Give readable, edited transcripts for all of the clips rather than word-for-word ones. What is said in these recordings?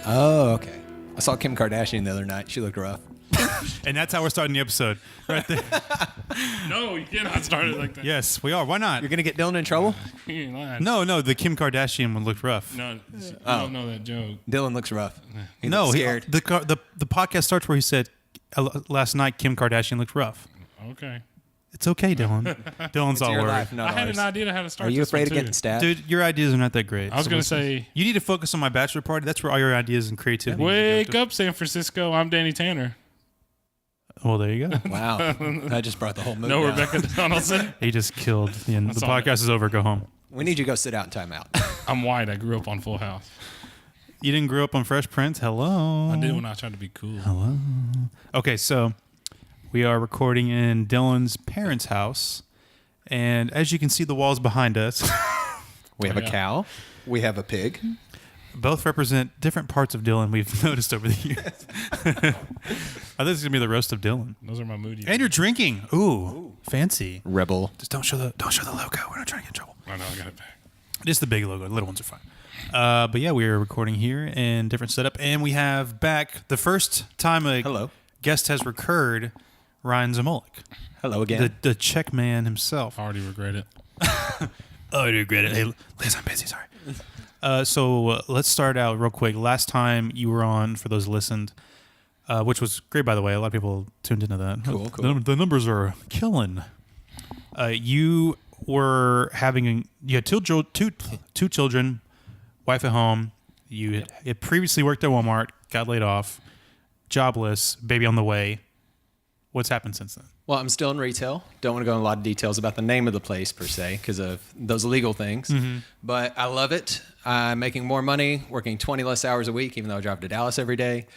Oh, okay. I saw Kim Kardashian the other night. She looked rough. And that's how we're starting the episode. Right there. No, you cannot start it like that. Yes, we are. Why not? You're going to get Dylan in trouble? You ain't lying. No, the Kim Kardashian one looked rough. No, you don't know that joke. Dylan looks rough. He No, looks scared. the podcast starts where he said, last night Kim Kardashian looked rough. Okay. It's okay, Dylan. Dylan's It's all your worried. life, not I had ours. an idea how to start Are you this afraid of one, getting too. stabbed? Dude, your ideas are not that great. I was going to listen. say, You need to focus on my bachelor party. That's where all your ideas and creativity wake go to. up, San Francisco. I'm Danny Tanner. Well, there you go. Wow. I just brought the whole mood No down. Rebecca Donaldson. He just killed the end. The all. podcast is over. Go home. We need you to go sit out and time out. I'm white. I grew up on Full House. You didn't grow up on Fresh Prince? Hello. I did when I tried to be cool. Hello. Okay, so we are recording in Dylan's parents' house. And as you can see, the walls behind us We have a cow. We have a pig. both represent different parts of Dylan we've noticed over the years. I think it's going to be the roast of Dylan. Those are my moody. And you're drinking. Ooh, fancy. Rebel. Just don't show the logo. We're not trying to get in trouble. I know, I got it back. Just the big logo. The little ones are fine. But yeah, we are recording here in different setup. And we have back the first time a Hello. guest has recurred, Ryan Zmolik. Hello again. The Czech man himself. I already regret it. Oh, I regret it. Hey, Liz, I'm busy. Sorry. So let's start out real quick. Last time you were on, for those who listened, which was great, by the way. A lot of people tuned into that. Cool. The numbers are killing. You were you had two children, wife at home. You had previously worked at Walmart, got laid off, jobless, baby on the way. What's happened since then? Well, I'm still in retail. Don't want to go into a lot of details about the name of the place per se because of those legal things. Mm-hmm. But I love it. I'm making more money, working 20 less hours a week, even though I drive to Dallas every day.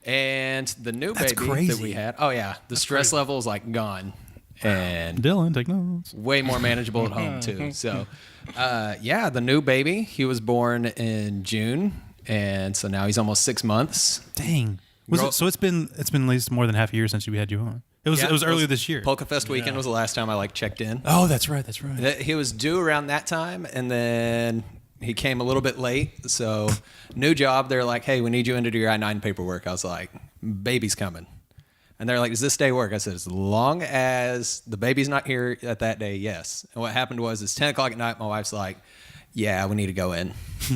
And the new That's baby crazy. that we had, oh yeah, the stress level is like gone. And Dylan, take notes. way more manageable at home too. So, yeah, the new baby, he was born in June. And so now he's almost 6 months. Dang. Girl- So it's been at least more than half a year since we had you on. It was earlier this year. Polka Fest weekend was the last time I checked in. Oh, that's right. He was due around that time, and then he came a little bit late. So, new job. They're like, "Hey, we need you in to do your I-9 paperwork." I was like, "Baby's coming," and they're like, "Does this day work?" I said, "As long as the baby's not here at that day, yes." And what happened was, it's 10 o'clock at night. My wife's like, "Yeah, we need to go in.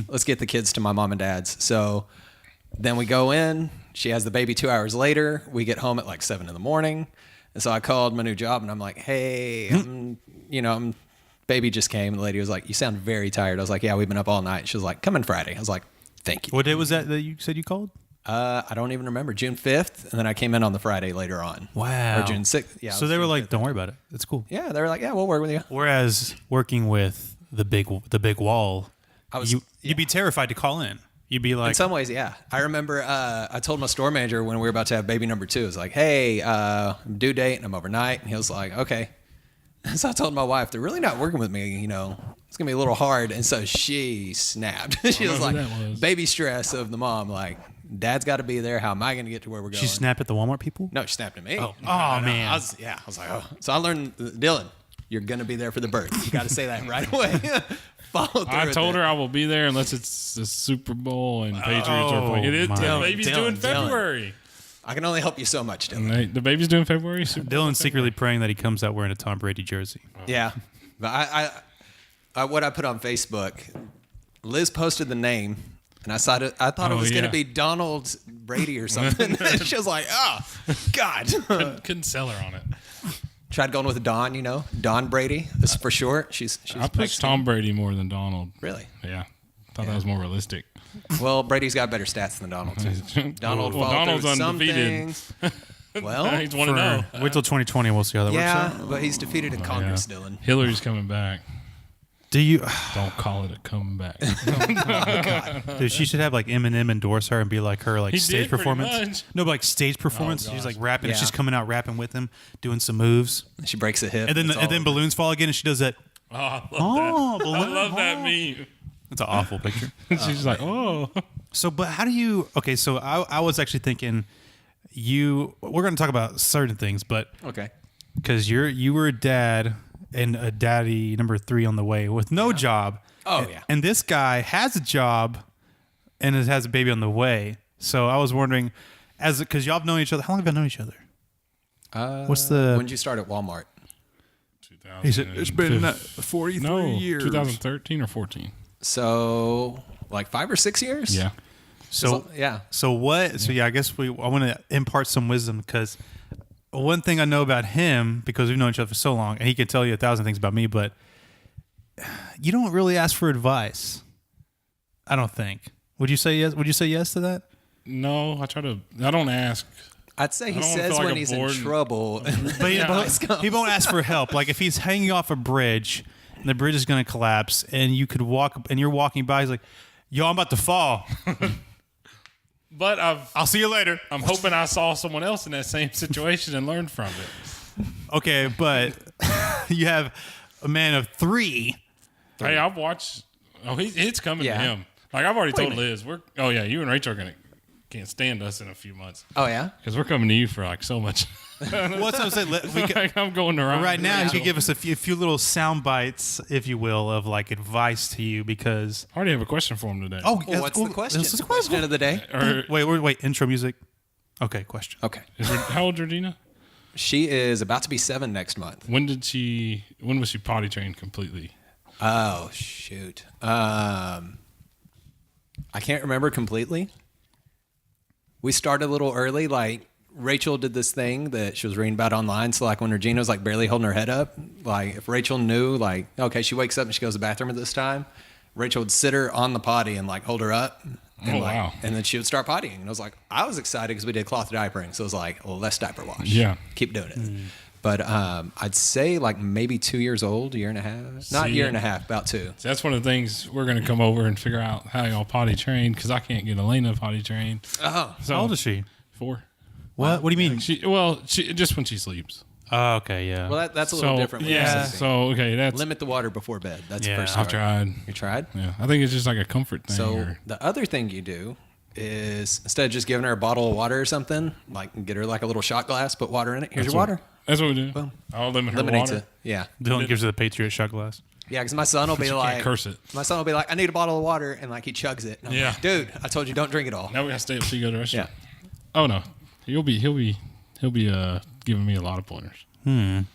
Let's get the kids to my mom and dad's." So then we go in. She has the baby 2 hours later. We get home at 7 in the morning. And so I called my new job and I'm like, "Hey, baby just came." And the lady was like, "You sound very tired." I was like, "Yeah, we've been up all night." She was like, "Come in Friday." I was like, "Thank you." What day was that you said you called? I don't even remember. June 5th. And then I came in on the Friday later on. Wow. Or June 6th. Yeah. So they were like, "Don't worry about it. It's cool." Yeah, they were like, "Yeah, we'll work with you." Whereas working with the big wall, you'd yeah. be terrified to call in. You'd be like, In some ways, yeah. I remember I told my store manager when we were about to have baby number 2, I was like, "Hey, due date and I'm overnight." And he was like, "Okay." So I told my wife, "They're really not working with me, it's going to be a little hard." And so she snapped. She was like, baby stress of the mom, like, "Dad's got to be there. How am I going to get to where we're going?" she snapped at the Walmart people? No, she snapped at me. Oh, No, man. I was like, oh. So I learned, Dylan, you're going to be there for the birth. You got to say that right away. Follow through. I with told it. her I will be there unless it's the Super Bowl and Patriots are playing. It is. my- The baby's due in Dylan. February. I can only help you so much, Dylan. The baby's due in February. Super Bowl Dylan's secretly praying that he comes out wearing a Tom Brady jersey. Yeah. But what I put on Facebook, Liz posted the name, and I thought it was going to be Donald Brady or something. She was like, "Oh, God." couldn't sell her on it. Tried going with Dawn, Dawn Brady. This is for short. She's I pushed Tom Brady more than Donald. Really? Yeah. Thought that was more realistic. Well, Brady's got better stats than Donald, too. Donald's Donald's some undefeated. things. Well, He's 1-0. Wait till 2020. We'll see how that works yeah, out. but he's defeated in Congress, Dylan. Hillary's coming back. Do you? Don't call it a comeback. Dude, she should have Eminem endorse her and be like her He stage did pretty performance. much. No, but stage performance. She's gosh. rapping. Yeah. She's coming out rapping with him, doing some moves, She breaks a hip. and then it's all over. balloons fall again, and she does that. Oh, I love Oh, that. I love that meme. It's an awful picture. She's like, oh. So, but how do you? Okay, so I was actually thinking, we're going to talk about certain things, but Okay. because you were a dad and a daddy number 3 on the way with no job. Oh, yeah. And this guy has a job and has a baby on the way. So I was wondering, because y'all have known each other. How long have y'all known each other? What's the? When did you start at Walmart? He said it's been 43 years. 2013 or 14. So like 5 or 6 years. Yeah. So yeah. So what? So yeah, I guess I want to impart some wisdom because one thing I know about him, because we've known each other for so long, and he can tell you 1,000 things about me, but you don't really ask for advice. I don't think. Would you say yes? Would you say yes to that? No, I don't ask. I'd say he I don't wanna says feel like when a he's in board. trouble. But he won't ask for help. Like if he's hanging off a bridge and the bridge is going to collapse and you could walk and you're walking by, he's like, yo, I'm about to fall. But I'll see you later. I'm hoping I saw someone else in that same situation and learned from it. Okay, but you have a man of three. Hey, I've watched. Oh, it's coming Yeah. to him. Like I've already Wait a told Liz, you and Rachel are can't stand us in a few months Oh yeah. because we're coming to you for like so much. What's I saying? Like, I'm going around Right now, you Rachel. could give us a few little sound bites, if you will, of like advice to you because. I already have a question for him today. Oh, Well, what's the question? This is a Question of the day. Wait. Intro music. Okay, question. Okay. How old is Regina? She is about to be 7 next month. When was she potty trained completely? Oh shoot. I can't remember completely. We started a little early. Like Rachel did this thing that she was reading about online. So like when Regina was like barely holding her head up, like if Rachel knew like, okay, she wakes up and she goes to the bathroom at this time, Rachel would sit her on the potty and like hold her up. And wow. And then she would start pottying. And I was excited because we did cloth diapering. So it was like, well, less diaper wash. Yeah. Keep doing it. But I'd say like maybe 2 years old, year and a half. Not year and a half, about 2. So that's one of the things we're going to come over and figure out how y'all potty trained because I can't get Elena potty trained. Oh. So, How old is she? 4. What? What do you mean? She just when she sleeps. Oh, okay, yeah. Well, that's a little different. When you're Yeah. sleeping. So okay, that's Limit the water before bed. That's Yeah. the first I've start. tried. You tried? Yeah, I think it's just like a comfort thing. So the other thing you do is instead of just giving her a bottle of water or something, like get her like a little shot glass, put water in it. Here's your water. That's what we do. Boom. I'll limit her Eliminates water. it. Yeah. Dylan gives her the Patriot shot glass. Yeah, because my son will be You like, can't curse it. my son will be like, I need a bottle of water, and like he chugs it. And I'm Yeah. like, dude, I told you don't drink it all. Now we gotta stay up till you go to the restaurant. Yeah. Oh no, he'll be giving me a lot of pointers. Well,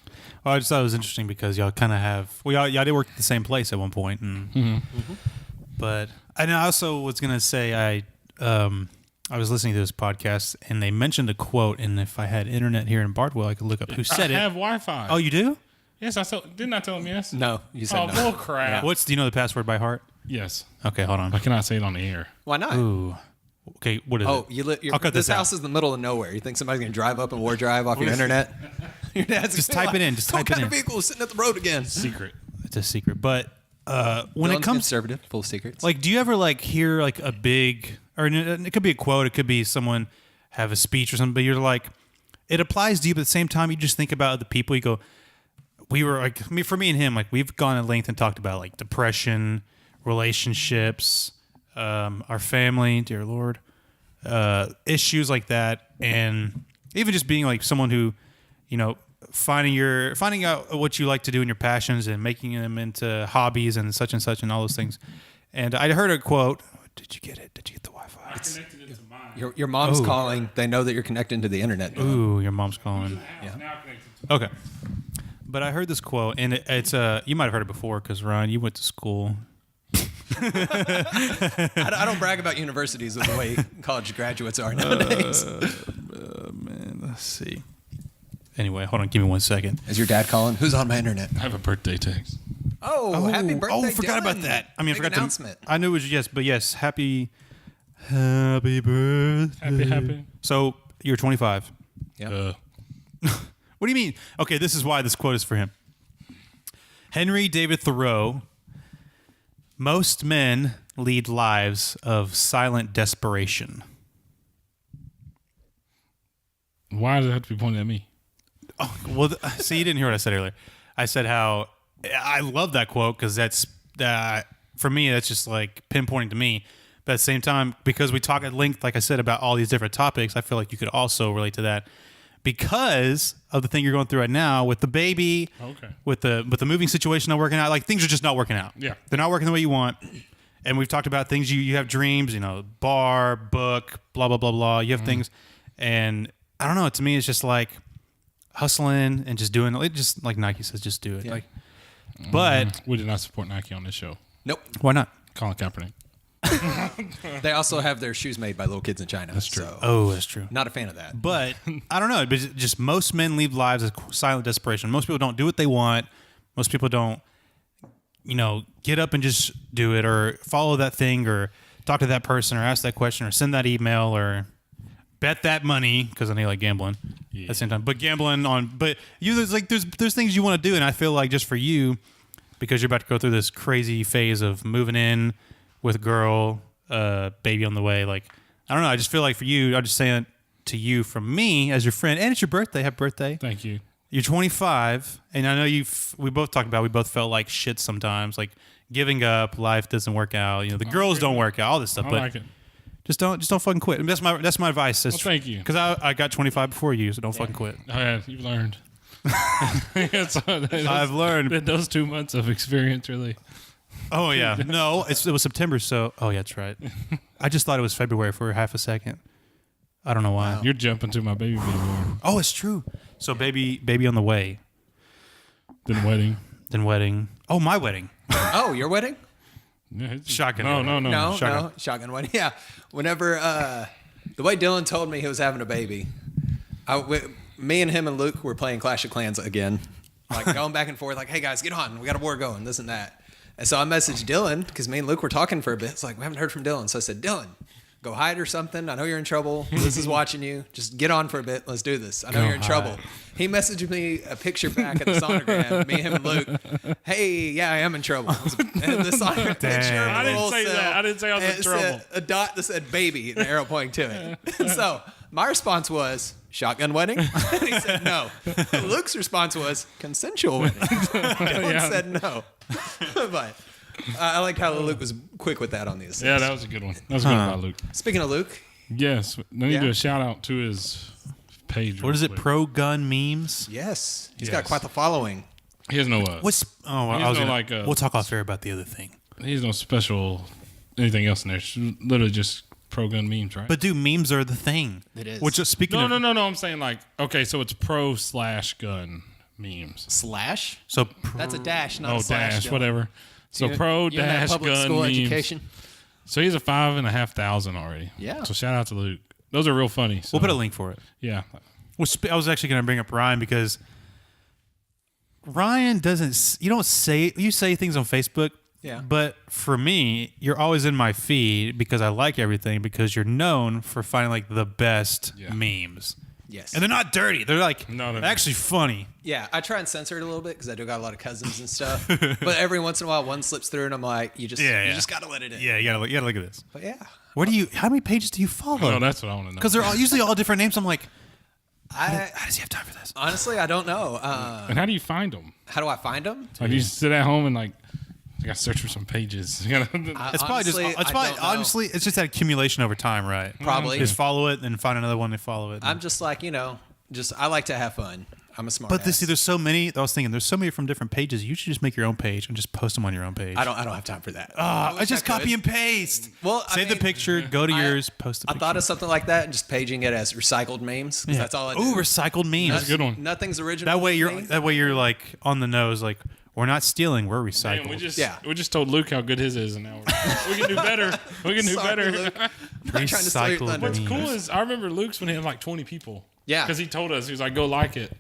I just thought it was interesting because y'all kind of have. Well, y'all did work at the same place at one point, and but and I also was gonna say I was listening to this podcast and they mentioned a quote, and if I had internet here in Bardwell, I could look up who said I it. have Wi-Fi. Oh, you do? yes, didn't I tell him yes? No, you said Oh, no. bull crap. Do you know the password by heart? Yes, Okay, hold on. I cannot say it on the air. Why not? Ooh. Okay, what is Oh, it? I'll cut this this out. house is in the middle of nowhere. You think somebody's gonna drive up and war drive off your internet? Your dad's Just gonna be type it in, just What type it kind in. of vehicle is sitting at the road again? Secret. It's a secret, but when it Dylan's comes conservative, full of secrets. like, do you ever like hear like a big, or it could be a quote, it could be someone have a speech or something, but you're like, it applies to you, but at the same time, you just think about the people. You go, we were like, for me and him, like we've gone at length and talked about like depression, relationships, our family, dear Lord, issues like that, and even just being like someone who, you know, finding out what you like to do in your passions and making them into hobbies and such and all those things. And I heard a quote. Did you get it? Did you get the Wi-Fi? I connected it to mine. Your mom's calling. They know that you're connected to the internet. Dylan. Ooh, your mom's calling. Yeah. Now connected to Okay. But I heard this quote, and it's you might have heard it before because Ryan, you went to school. I don't brag about universities with the way college graduates are nowadays. Man, let's see. Anyway, hold on. Give me 1 second. Is your dad calling? Who's on my internet? I have a birthday text. Oh, happy birthday! Oh, forgot Dylan. about that. I mean, I Big forgot announcement. to. I knew it was yes, but yes, happy birthday. Happy. So you're 25. Yeah. What do you mean? Okay, this is why this quote is for him. Henry David Thoreau. Most men lead lives of silent desperation. Why does it have to be pointed at me? Oh, well, see, you didn't hear what I said earlier. I said how I love that quote because that's for me, that's just like pinpointing to me. But at the same time, because we talk at length, like I said, about all these different topics, I feel like you could also relate to that because of the thing you're going through right now with the baby, Okay. with the moving situation not working out. Like things are just not working out. Yeah. They're not working the way you want. and we've talked about things you have dreams, bar, book, blah blah blah blah. You have things, and I don't know. To me, it's just like hustling and just doing it. Just like Nike says, just do it. Yeah. Like, but we did not support Nike on this show. Nope. why not? Colin Kaepernick. They also have their shoes made by little kids in China. That's true. Oh, that's true. Not a fan of that. But I don't know. But just most men lead lives of silent desperation. Most people don't do what they want. Most people don't, get up and just do it or follow that thing or talk to that person or ask that question or send that email or bet that money because I know you like gambling at the same time. But gambling there's things you want to do, and I feel like just for you, because you're about to go through this crazy phase of moving in with a girl, baby on the way. Like, I don't know. I just feel like for you, I'm just saying it to you from me as your friend, and it's your birthday. Happy birthday. Thank you. You're 25, and I know we both talked about we both felt like shit sometimes, like giving up, life doesn't work out. The girls don't work out, all this stuff. I But like it. just don't fucking quit. I mean, that's my advice. Thank you. Because I got 25 before you, so don't fucking quit. Oh, yeah, you've learned. I've learned. Those 2 months of experience really. Oh yeah, no, it was September. So yeah, that's right. I just thought it was February for half a second. I don't know why. You're jumping to my baby being born. Oh, it's true. So baby on the way. Then wedding. Oh, my wedding. Oh, your wedding? Yeah, Shotgun No, wedding. no, No, Shotgun. no, shotgun wedding. Yeah. Whenever the way Dylan told me he was having a baby, me and him and Luke were playing Clash of Clans again, like going back and forth. Like, hey guys, get on, we got a war going, this and that. And so I messaged Dylan because me and Luke were talking for a bit. It's like we haven't heard from Dylan, so I said, Dylan, go hide or something. I know you're in trouble. Liz is watching you. Just get on for a bit. Let's do this. I know you're in trouble. He messaged me a picture back of the sonogram, me, him, and Luke. Hey, yeah, I am in trouble. And the sonogram picture. I didn't say that. I didn't say I was in trouble. Said a dot that said baby and an arrow pointing to it. So my response was, shotgun wedding? And he said no. Luke's response was, consensual wedding. Dylan said no. But I like how Luke was quick with that on the assist. Yeah, that was a good one. That was good by Luke. Speaking of Luke, Yes. Let me do a shout out to his page. What is it? real quick. Pro gun memes. yes, he's Yes. got quite the following. He has no. What's? Oh, He's I was no, gonna, like, we'll talk off air about the other thing. He's no special anything else in there. It's literally just pro gun memes, right? But dude, memes are the thing. It is. Which speaking no, of no. I'm saying like, okay, so it's pro/gun memes. Slash? so That's a dash, not Oh, a slash. dash, Dylan. whatever. So You in that pro-gun public school memes. education. So he's a 5,500 already. Yeah. So shout out to Luke. Those are real funny. So, we'll put a link for it. Yeah. Well, I was actually going to bring up Ryan because Ryan doesn't. You say things on Facebook. Yeah. But for me, you're always in my feed because I like everything because you're known for finding like the best memes. Yes. And they're not dirty. They're like No, they're actually funny. Yeah, I try and censor it a little bit because I do got a lot of cousins and stuff. But every once in a while, one slips through, and I'm like, you just got to let it in. Yeah, you gotta look at this. But yeah, How many pages do you follow? Oh, that's what I want to know. Because they're usually all different names. I'm like, I how does he have time for this? honestly I don't know. And how do you find them? How do I find them? Like you sit at home and like, I got to search for some pages. It's probably honestly, it's just that accumulation over time, right? Probably. Just follow it, then find another one, and follow it. I'm just like I like to have fun. I'm a smart. But ass. there's so many. I was thinking, there's so many from different pages. You should just make your own page and just post them on your own page. I don't have time for that. I just copy and paste. Well, save the picture, go to yours, post the I picture. thought of something like that and just paging it as recycled memes. 'Cause that's all I do. Ooh, recycled memes. That's a good one. Nothing's original. That way with me. you're like on the nose, like we're not stealing, we're recycled. Man, we just told Luke how good his is, and now we can do better. We can do Sorry, better. Luke. I'm not trying to steal your Recycled thunder. What's memes. cool is I remember Luke's when he had like 20 people. Yeah. Because he told us, he was like, go like it.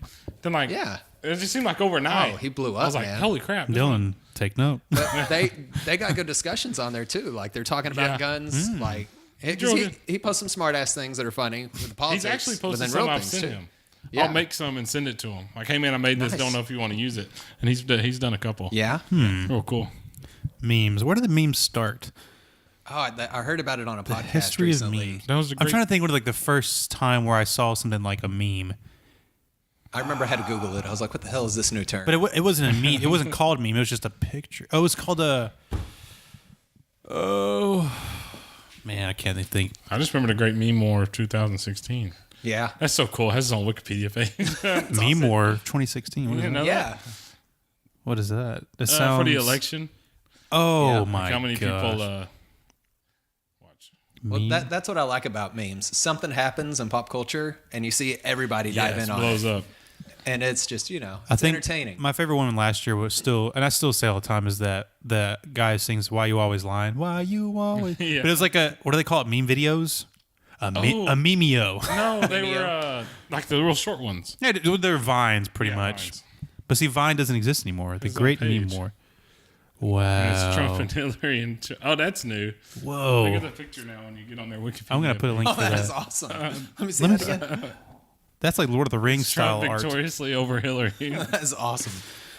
Then like, Yeah. it just seemed like overnight. Oh, he blew I was up, like, man. holy crap. Dylan, take note. But they got good discussions on there too. Like they're talking about Yeah. guns. Like he posts some smart ass things that are funny with the politics. He's actually but posted then some real I've things, sent too. him. Yeah. I'll make some and send it to him. Like, hey man, I made this. Nice. Don't know if you want to use it. And he's done a couple. Yeah. Oh, cool. Memes. Where do the memes start? Oh, I heard about it on a podcast History recently. of memes. That was a I'm great. trying to think what like the first time where I saw something like a meme. I remember I had to Google it. I was like, "What the hell is this new term?" But it wasn't a meme. It wasn't called meme. It was just a picture. Oh, it was called a. Oh, man, I can't think. I just remember the great meme war of 2016. yeah. That's so cool. It has its own Wikipedia page. Meme War 2016. What is You that? know Yeah. What is that? That for sounds the election. Oh Yeah. my Like how many gosh. people watch? Well, Meme? that's what I like about memes. Something happens in pop culture, and you see everybody dive Yes, in on blows it, up. and it's just I it's think entertaining. my favorite one last year was still, and I still say all the time, is that the guy sings "Why You Always Lying." Why you always? Yeah. But it's like what do they call it? Meme videos. A memeo. No, they were like the real short ones. Yeah, they're vines pretty Yeah, much. Vines. But see, Vine doesn't exist anymore. The It's on great page. meme more. And it's Trump Wow. and Hillary and oh, that's new. Look at Whoa. the picture now when you get on their Wikipedia. I'm gonna put a link Oh, for that that. is awesome. Let me see that again. That's like Lord of the Rings Trump style art. victoriously over Hillary. That is awesome.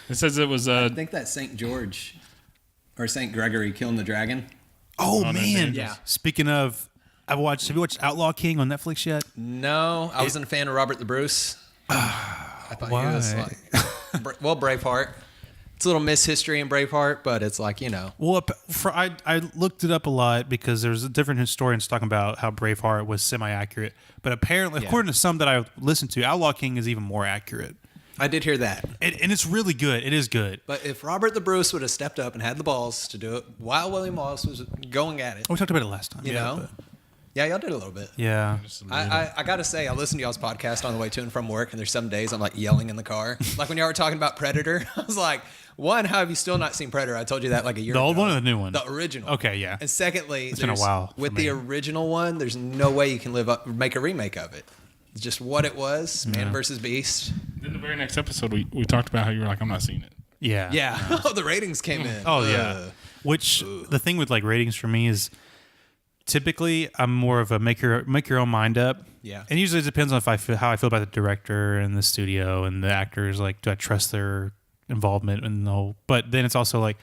It says it was I think that's Saint George or Saint Gregory killing the dragon. Oh that's man. dangerous. Yeah. Speaking of, have you watched Outlaw King on Netflix yet? No, I wasn't a fan of Robert the Bruce. I thought he was Why? like, well, Braveheart. It's a little miss history in Braveheart, but it's like Well, I looked it up a lot because there's different historians talking about how Braveheart was semi-accurate, but apparently, Yeah. according to some that I listened to, Outlaw King is even more accurate, I did hear that. and it's really good. It is good. But if Robert the Bruce would have stepped up and had the balls to do it while William Wallace was going at it, We talked about it last time. you know, but- yeah, y'all did a little bit. yeah. I got to say, I listened to y'all's podcast on the way to and from work, and there's some days I'm like yelling in the car. Like when y'all were talking about Predator, I was like, one, how have you still not seen Predator? I told you that like a year The ago. old one or the new one? The original. Okay, yeah. And secondly, It's been a there's- while with for the me. original one, there's no way you can make a remake of it. It's just what it was, man versus beast. in the very next episode we talked about how you were like, I'm not seeing it. Yeah. Yeah. Oh, the ratings came in. Oh yeah. Which the thing with like ratings for me is typically I'm more of a make your own mind up. Yeah. And usually it depends on how I feel about the director and the studio and the actors. Like, do I trust their involvement in the whole? But then it's also like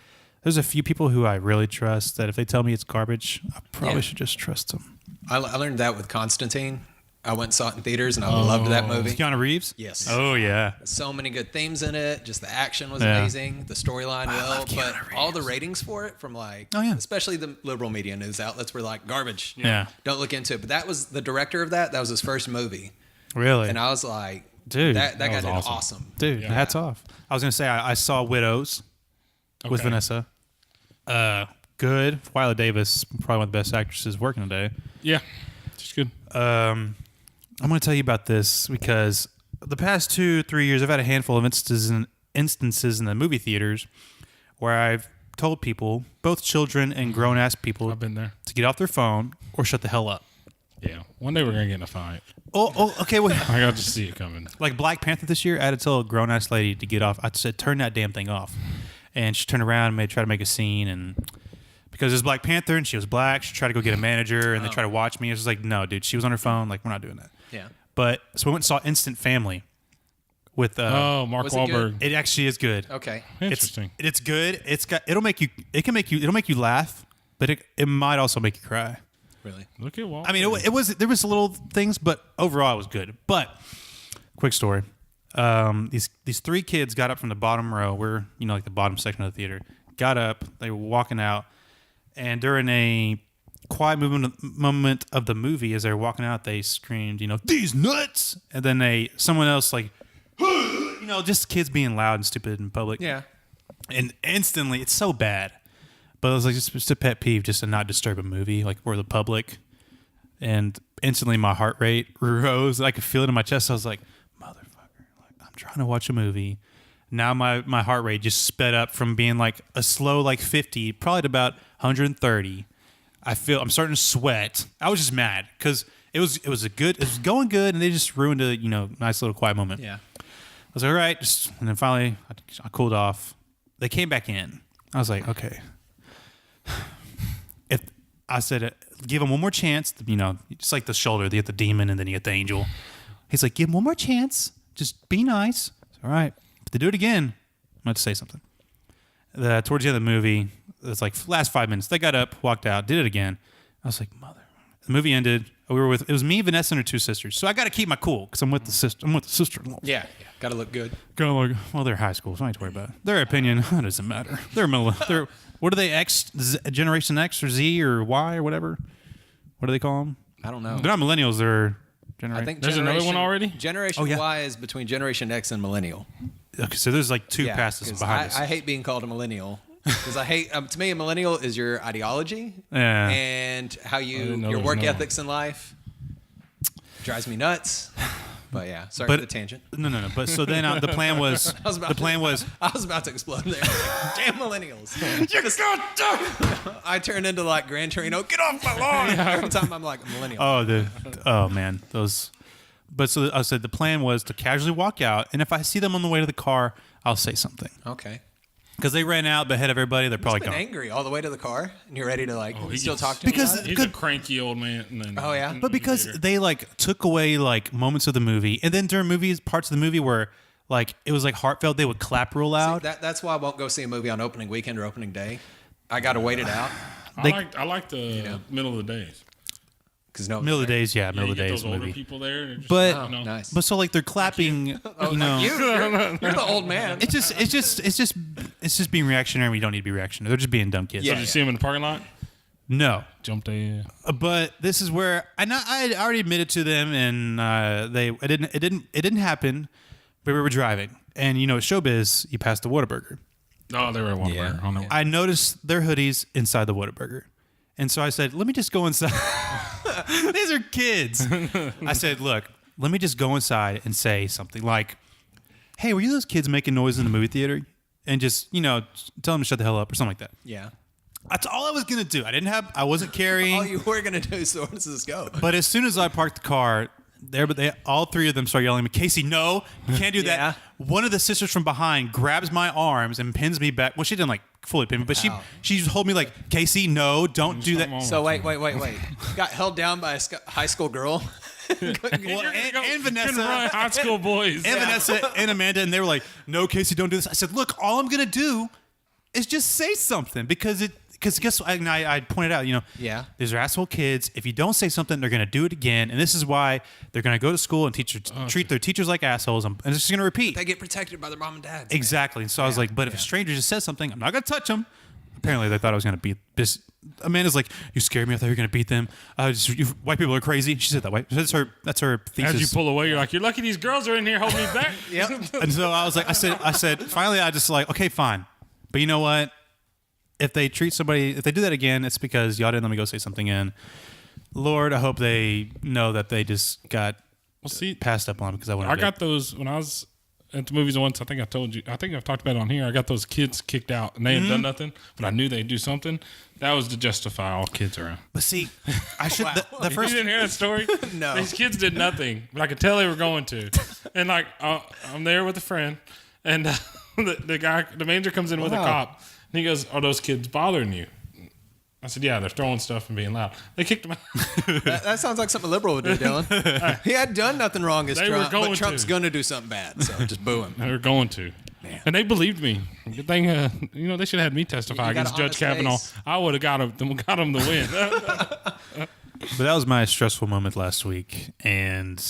there's a few people who I really trust that if they tell me it's garbage, I probably Yeah. should just trust them. I learned that with Constantine. I went and saw it in theaters, and I loved that movie. Keanu Reeves? Yes. Oh yeah. So many good themes in it. Just the action was Yeah. amazing. The storyline, love but Keanu all the ratings for it from like, Oh, yeah. especially the liberal media news outlets were like garbage. Yeah. Don't look into it. But that was the director of that. That was his first movie, Really? and I was like, Dude, that guy was did awesome. awesome. Dude, Yeah. hats off. I was gonna say I saw Widows with Okay. Vanessa. Good. Viola Davis, probably one of the best actresses working today. Yeah, just good. I'm going to tell you about this because the past 2-3 years, I've had a handful of instances in the movie theaters where I've told people, both children and grown-ass people, I've been there. to get off their phone or shut the hell up. Yeah, one day we're gonna get in a fight. Okay, wait. I got to see it coming. Like Black Panther this year, I had to tell a grown-ass lady to get off. I said, turn that damn thing off. And she turned around and try to make a scene, and because it was Black Panther and she was black, she tried to go get a manager and they tried to watch me. I was just like, no, dude, she was on her phone. Like, we're not doing that. Yeah. But so we went and saw Instant Family with Mark was it good? Wahlberg. it actually is good. Okay. Interesting. It's good. It'll make you laugh, but it might also make you cry. Really. Look at Wahlberg. I mean, there was little things, but overall it was good. But quick story. These 3 kids got up from the bottom row. We're like the bottom section of the theater. Got up. They were walking out, and during a quiet moment of the movie, as they were walking out, they screamed, "These nuts!" And then someone else like, just kids being loud and stupid in public. Yeah. And instantly, it's so bad. But it was like just a pet peeve, just to not disturb a movie, like for the public. And instantly, my heart rate rose. I could feel it in my chest. I was like, "Motherfucker!" Like, I'm trying to watch a movie. Now my heart rate just sped up from being like a slow 50, probably to about 130. I'm starting to sweat. I was just mad because it was going good, and they just ruined a nice little quiet moment. Yeah. I was like, all right, and then finally I cooled off. They came back in. I was like, okay. If I said, give them one more chance, just like the shoulder, you get the demon and then you get the angel. He's like, give them one more chance. Just be nice. All right. If they do it again, I'm going to say something. Towards the end of the movie, it's like last 5 minutes, they got up, walked out, did it again. I was like, mother. The movie ended. It was me, Vanessa, and her 2 sisters. So I got to keep my cool because I'm with the sister. I'm with the sister-in-law. Yeah. Got to look good. Kind of like, well, they're high school, so I don't need to worry about it. Their opinion, it doesn't matter. They're what are they, Generation X or Z or Y or whatever? What do they call them? I don't know. They're not millennials, they're generation. I think There's another one already? Generation Oh, yeah. Y is between Generation X and Millennial. Okay, so there's like 2 Yeah, passes 'cause behind us. I hate being called a millennial. Because I hate, to me, a millennial is your ideology Yeah. and how your there work was no- ethics in life. Drives me nuts. But yeah, sorry for the tangent. No. But so then the plan was I was about to explode there. Damn millennials. I turn into like Gran Torino. Get off my lawn. Every time I'm like a millennial. oh man, those. But so I said the plan was to casually walk out, and if I see them on the way to the car, I'll say something. Okay. Because they ran out ahead of everybody, they're probably He's been gone. angry all the way to the car, and you're ready to like still gets- talk to him Because- about it? He's a cranky old man. And then, Oh, yeah? But because they like took away like moments of the movie, and then during parts of the movie where like it was like heartfelt, they would clap real loud. That's why I won't go see a movie on opening weekend or opening day. I got to wait it out I like the middle of the days. because no Middle of the days, yeah, You middle of the get days those older movie. people there. They're just, But nice. but so like they're clapping, you know. You're the old man. It's just being reactionary. We don't need to be reactionary. They're just being dumb kids. So did you see him in the parking lot? No. Jumped a. But this is where I had already admitted to them, and it didn't happen. But we were driving, and you know, showbiz, you passed the Whataburger. Oh, they were at Whataburger. Yeah. I know. I noticed their hoodies inside the Whataburger, and so I said, "Let me just go inside." These are kids. I said, "Look, let me just go inside and say something like, hey, were you those kids making noise in the movie theater?' And just tell them to shut the hell up or something like that." Yeah. That's all I was gonna do. I wasn't carrying. All you were gonna do. So where does this go? But as soon as I parked the car, all three of them started yelling at me, "Casey, no, you can't do that." Yeah. One of the sisters from behind grabs my arms and pins me back. Well, she didn't like fully pin me, but she just hold me like, "Casey, no, don't do that." So wait. Got held down by a high school girl. Well, and Vanessa, Run, high school boys. and Vanessa and Amanda, and they were like, "No, Casey, don't do this." I said, "Look, all I'm gonna do is just say something because guess what?" I pointed out, Yeah. these are asshole kids. If you don't say something, they're gonna do it again, and this is why they're gonna go to school and treat their teachers like assholes, and it's just gonna repeat. They get protected by their mom and dad. Exactly. And so I was like, but if a stranger just says something, I'm not going to touch them. Apparently, they thought I was going to beat this. Amanda's like, "You scared me. I thought you were going to beat them. White people are crazy." She said that way. That's her thesis. As you pull away, you're like, "You're lucky these girls are in here holding me back." Yep. And so I was like, I said, finally, I just like, okay, fine. But you know what? If they do that again, it's because y'all didn't let me go say something in. Lord, I hope they know that they just got passed up on because I got those when I was at the movies once. I think I've talked about it on here. I got those kids kicked out and they hadn't done nothing, but I knew they'd do something. That was to justify all kids around. But see, I should the first. You didn't hear that story? No. These kids did nothing, but I could tell they were going to. And like, I'm there with a friend, and the manager comes in with a cop, and he goes, "Are those kids bothering you?" I said, "Yeah, they're throwing stuff and being loud." They kicked him out. That sounds like something a liberal would do, Dylan. He had done nothing wrong as They were Trump, going but Trump's to. going to do something bad, so just boo him. They were going to. And they believed me. Good thing, they should have had me testify You got against an Judge honest Kavanaugh. face. I would have got him the win. But that was my stressful moment last week, and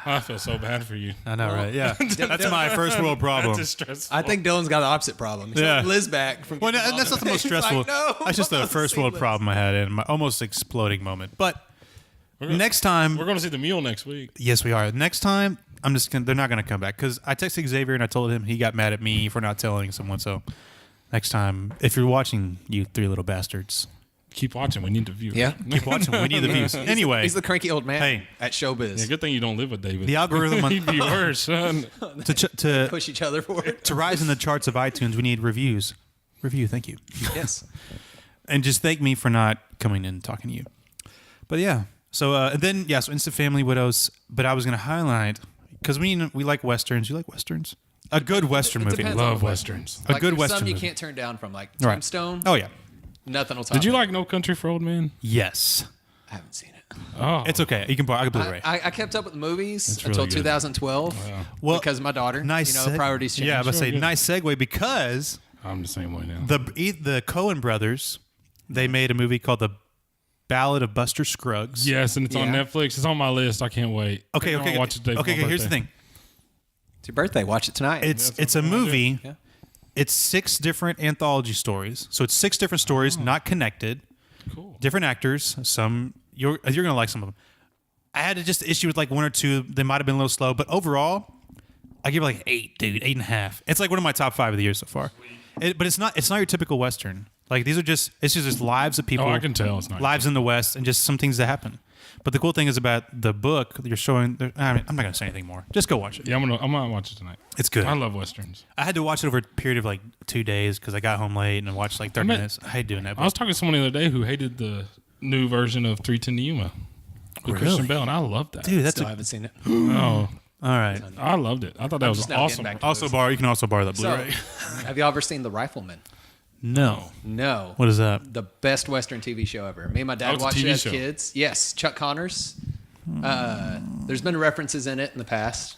I feel so bad for you. I know, right? Yeah, that's my first world problem. That's stressful. I think Dylan's got the opposite problem. He's Yeah. like Liz back from. Well, that's not the most He's like, stressful. no, That's just the I'll first see world Liz. problem I had, and my almost exploding moment. But next time, We're going to see the mule next week. yes, we are. Next time, they're not gonna come back because I texted Xavier and I told him he got mad at me for not telling someone. So next time, if you're watching, you three little bastards, Keep watching. We need the view. Yeah. keep watching. We need the views. Anyway, He's the cranky old man Hey. at Showbiz. Yeah, good thing you don't live with David. the algorithm He'd be worse, son. to Push each other for it. to rise in the charts of iTunes, we need reviews. Thank you. Yes. And just thank me for not coming in and talking to you. But yeah, so so Instant Family, Widows. But I was going to highlight because we like westerns. You like westerns? A good western It movie. depends on Love the westerns. A Like, good there's western Some you movie. can't turn down from, like Right. Tombstone. Oh yeah. Nothing will top Did you it. like No Country for Old Men? Yes. I haven't seen it. Oh, It's okay. I can Blu-ray. I kept up with the movies It's until really good. 2012 Well, because of my daughter. nice. Priorities change. Yeah, I was Sure, say good. nice segue because I'm the same way now. the Coen brothers they made a movie called The Ballad of Buster Scruggs. Yes, and it's on Yeah. Netflix. It's on my list. I can't wait. Okay. I'll watch it today for Okay. my Here's the birthday. thing. It's your birthday. Watch it tonight. It's a movie. Yeah. It's 6 different anthology stories. So it's 6 different stories, not connected. Cool. Different actors. Some you're gonna like some of them. I had just issue with like 1 or 2. They might have been a little slow, but overall, I give it like 8, dude, 8.5. It's like one of my top 5 of the year so far. But it's not your typical Western. Like these are it's just lives of people. Oh, I can tell it's not. Lives in the West and just some things that happen. But the cool thing is about the book you're showing. I'm not going to say anything more. Just go watch it. Yeah, I'm gonna watch it tonight. It's good. I love Westerns. I had to watch it over a period of like 2 days because I got home late and I watched like 30 minutes. I hate doing that. I was talking to someone the other day who hated the new version of 310 to Yuma with Christian Bale, and I loved that. Dude, Still haven't seen it. Oh, all right. I loved it. I thought that was just now getting awesome. back to Also you can also borrow that So, Blu-ray. have you ever seen The Rifleman? No. No. What is that? The best Western TV show ever. Me and my Oh, dad it's a watched it TV as show. kids. Yes, Chuck Connors. There's been references in it in the past,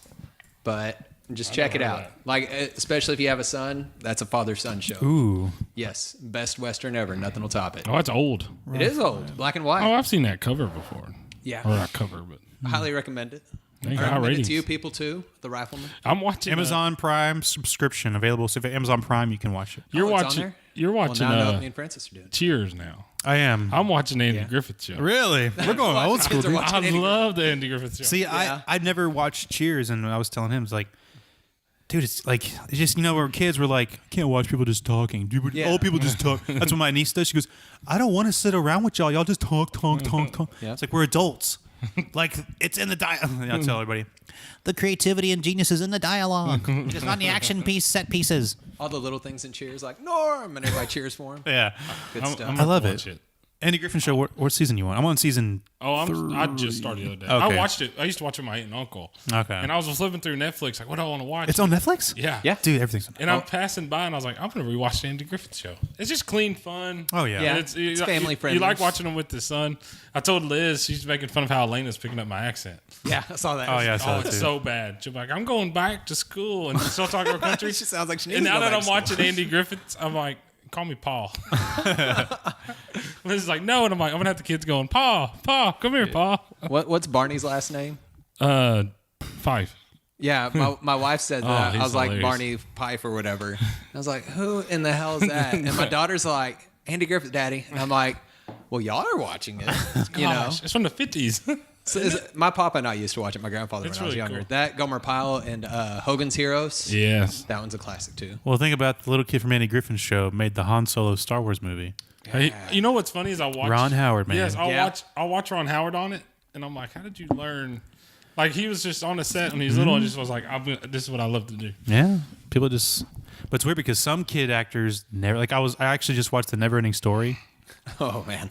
but just check it out. Like, especially if you have a son, that's a father-son show. Ooh. Yes, best Western ever. Nothing will top it. Oh, it's old. It is old, black and white. Oh, I've seen that cover before. Yeah. Or not cover, but Highly recommend it. They I got recommend it ratings. to you people too. The Rifleman. I'm watching Amazon Prime subscription available. So if you have Amazon Prime, you can watch it. You're Oh, it's on watching. there? You're watching. Well, now I know what me and Francis are doing. Cheers now. I am. I'm watching Andy Griffith show. Really? We're going old school. Kids are Dude. watching I Andy love the Andy Griffith show. See, Yeah. I'd never watched Cheers, and I was telling him, it's like, dude, it's like, it's just, we're kids, we're like, can't watch people just talking. Dude, Yeah. old people just talk. That's what my niece does. She goes, I don't want to sit around with y'all. Y'all just talk. Yeah. It's like, we're adults. Like, it's in the dialogue. I tell everybody, the creativity and genius is in the dialogue. It's not in the action set pieces. All the little things in Cheers, like Norm, and everybody cheers for him. Yeah. Good stuff. I love watch it. Andy Griffin Show, what season you on? I'm on season... Oh, I just started the other day. Okay. I watched it. I used to watch it with my aunt and uncle. Okay. And I was flipping through Netflix, like, what do I want to watch? It's on Netflix? Yeah. Yeah. Dude, everything's on And I'm passing by, and I was like, I'm going to rewatch the Andy Griffith show. It's just clean fun. Oh, yeah. Yeah. And It's family friendly. You like watching them with the son. I told Liz, she's making fun of how Elena's picking up my accent. Yeah, I saw that. Oh, yeah, I saw Oh, that it's too. so bad. She's like, I'm going back to school and still talking about country. She sounds like she needs And to now go that back I'm to watching Andy Griffith, I'm like, call me Paul. Liz is like, no, and I'm like, I'm gonna have the kids going, Pa, come here, Pa. What's Barney's last name? 5. Yeah, my wife said that. he's I was like hilarious. Barney Pipe or whatever. I was like, who in the hell is that? And my daughter's like, Andy Griffith, Daddy. And I'm like, well, y'all are watching it. You know, Gosh, it's from the 50s. so my papa and I used to watch it. My grandfather It's when I was really younger. cool. That Gomer Pyle and Hogan's Heroes. Yes. That one's a classic too. Well, think about the little kid from Andy Griffin's show made the Han Solo Star Wars movie. Hey, you know what's funny is I watch Ron Howard, man. Yes, Yeah. I'll watch Ron Howard on it, and I'm like, how did you learn? Like he was just on the set when he was little, and just was like, this is what I love to do. Yeah, people just. But it's weird because some kid actors never. Like I actually just watched the Never-Ending Story. Oh man.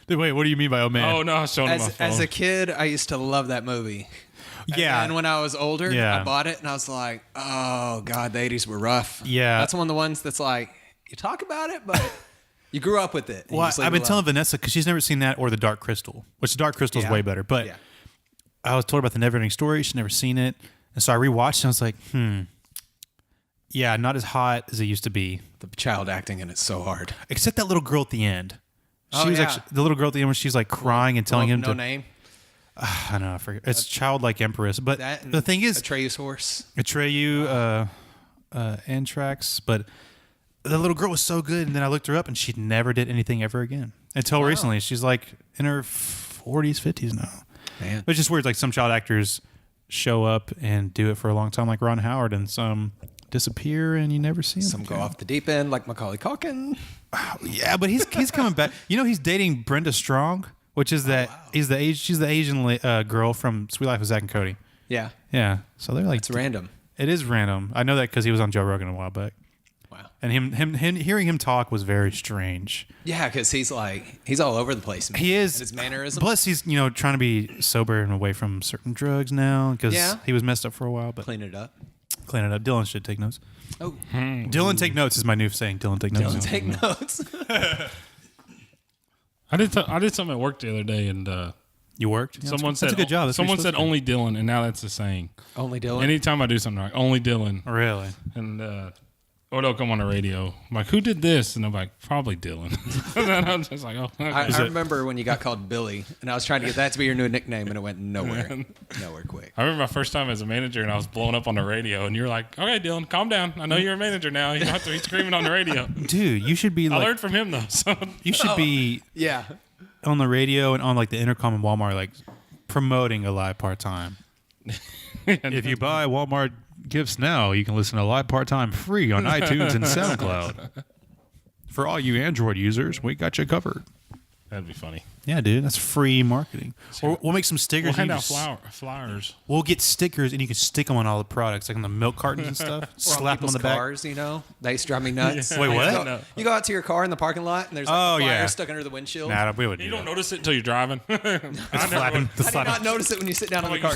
Wait, what do you mean by oh man? Oh no, I was showing him my phone. As a kid, I used to love that movie. yeah. And when I was older, Yeah. I bought it and I was like, oh God, the 80s were rough. Yeah. That's one of the ones that's like, you talk about it, but you grew up with it. and you Well, just leave I've it been telling alone. Vanessa because she's never seen that or the Dark Crystal, which the Dark Crystal is Yeah. way better. But Yeah. I was told about the Never-Ending Story. She's never seen it, and so I rewatched it. And I was like, yeah, not as hot as it used to be. The child acting in it's so hard. Except that little girl at the end. She Oh, was yeah. actually the little girl at the end when she's like crying and telling him no to. name. I don't know. I forget. It's childlike empress. But That and the thing is, Atreus horse. Atreyu, Anthrax. But the little girl was so good, and then I looked her up, and she never did anything ever again until recently. She's like in her 40s, 50s now. Man. It's just weird. Like some child actors show up and do it for a long time, like Ron Howard, and some disappear and you never see them. Some go off the deep end like Macaulay Culkin. Yeah, but he's coming back. You know, he's dating Brenda Strong, which is that she's the Asian girl from Sweet Life of Zack and Cody. Yeah. Yeah, so they're like It's random. It is random. I know that because he was on Joe Rogan a while back, Wow. and him hearing him talk was very strange. Yeah, because he's all over the place. He is And his mannerisms. Plus, he's trying to be sober and away from certain drugs now because Yeah. he was messed up for a while. But Clean it up. clean it up. Dylan should take notes. Oh, Dylan take notes is my new saying. Dylan take notes. take notes. I did something at work the other day, and You worked. Yeah, someone that's said a good job. That's what someone you're said supposed only Dylan, and now that's a saying. Only Dylan. Anytime I do something right, only Dylan, to do. Really? and or they'll come on the radio. I'm like, who did this? And I'm like, probably Dylan. And then I'm just like, oh, okay. I remember when you got called Billy, and I was trying to get that to be your new nickname, and it went nowhere. Nowhere quick. I remember my first time as a manager, and I was blowing up on the radio, and you're like, okay, Dylan, calm down. I know you're a manager now. You don't have to be screaming on the radio. Dude, you should be I like learned from him though. So you should be Yeah. on the radio and on like the intercom in Walmart, like promoting a live part time. If you buy Walmart gifts now. You can listen to Live Part-Time free on iTunes and SoundCloud. For all you Android users, we got you covered. That'd be funny. Yeah, dude, that's free marketing. Or we'll make some stickers. We'll hand and out flyers. We'll get stickers, and you can stick them on all the products, like on the milk cartons and stuff. Slap them on the back. Cars, you know, they used to drive me nuts. Wait, what? You go out to your car in the parking lot, and there's like a flyer stuck under the windshield. Nah, we wouldn't. You don't notice it until you're driving. It's flapping. How do you not notice it when you sit down on the car?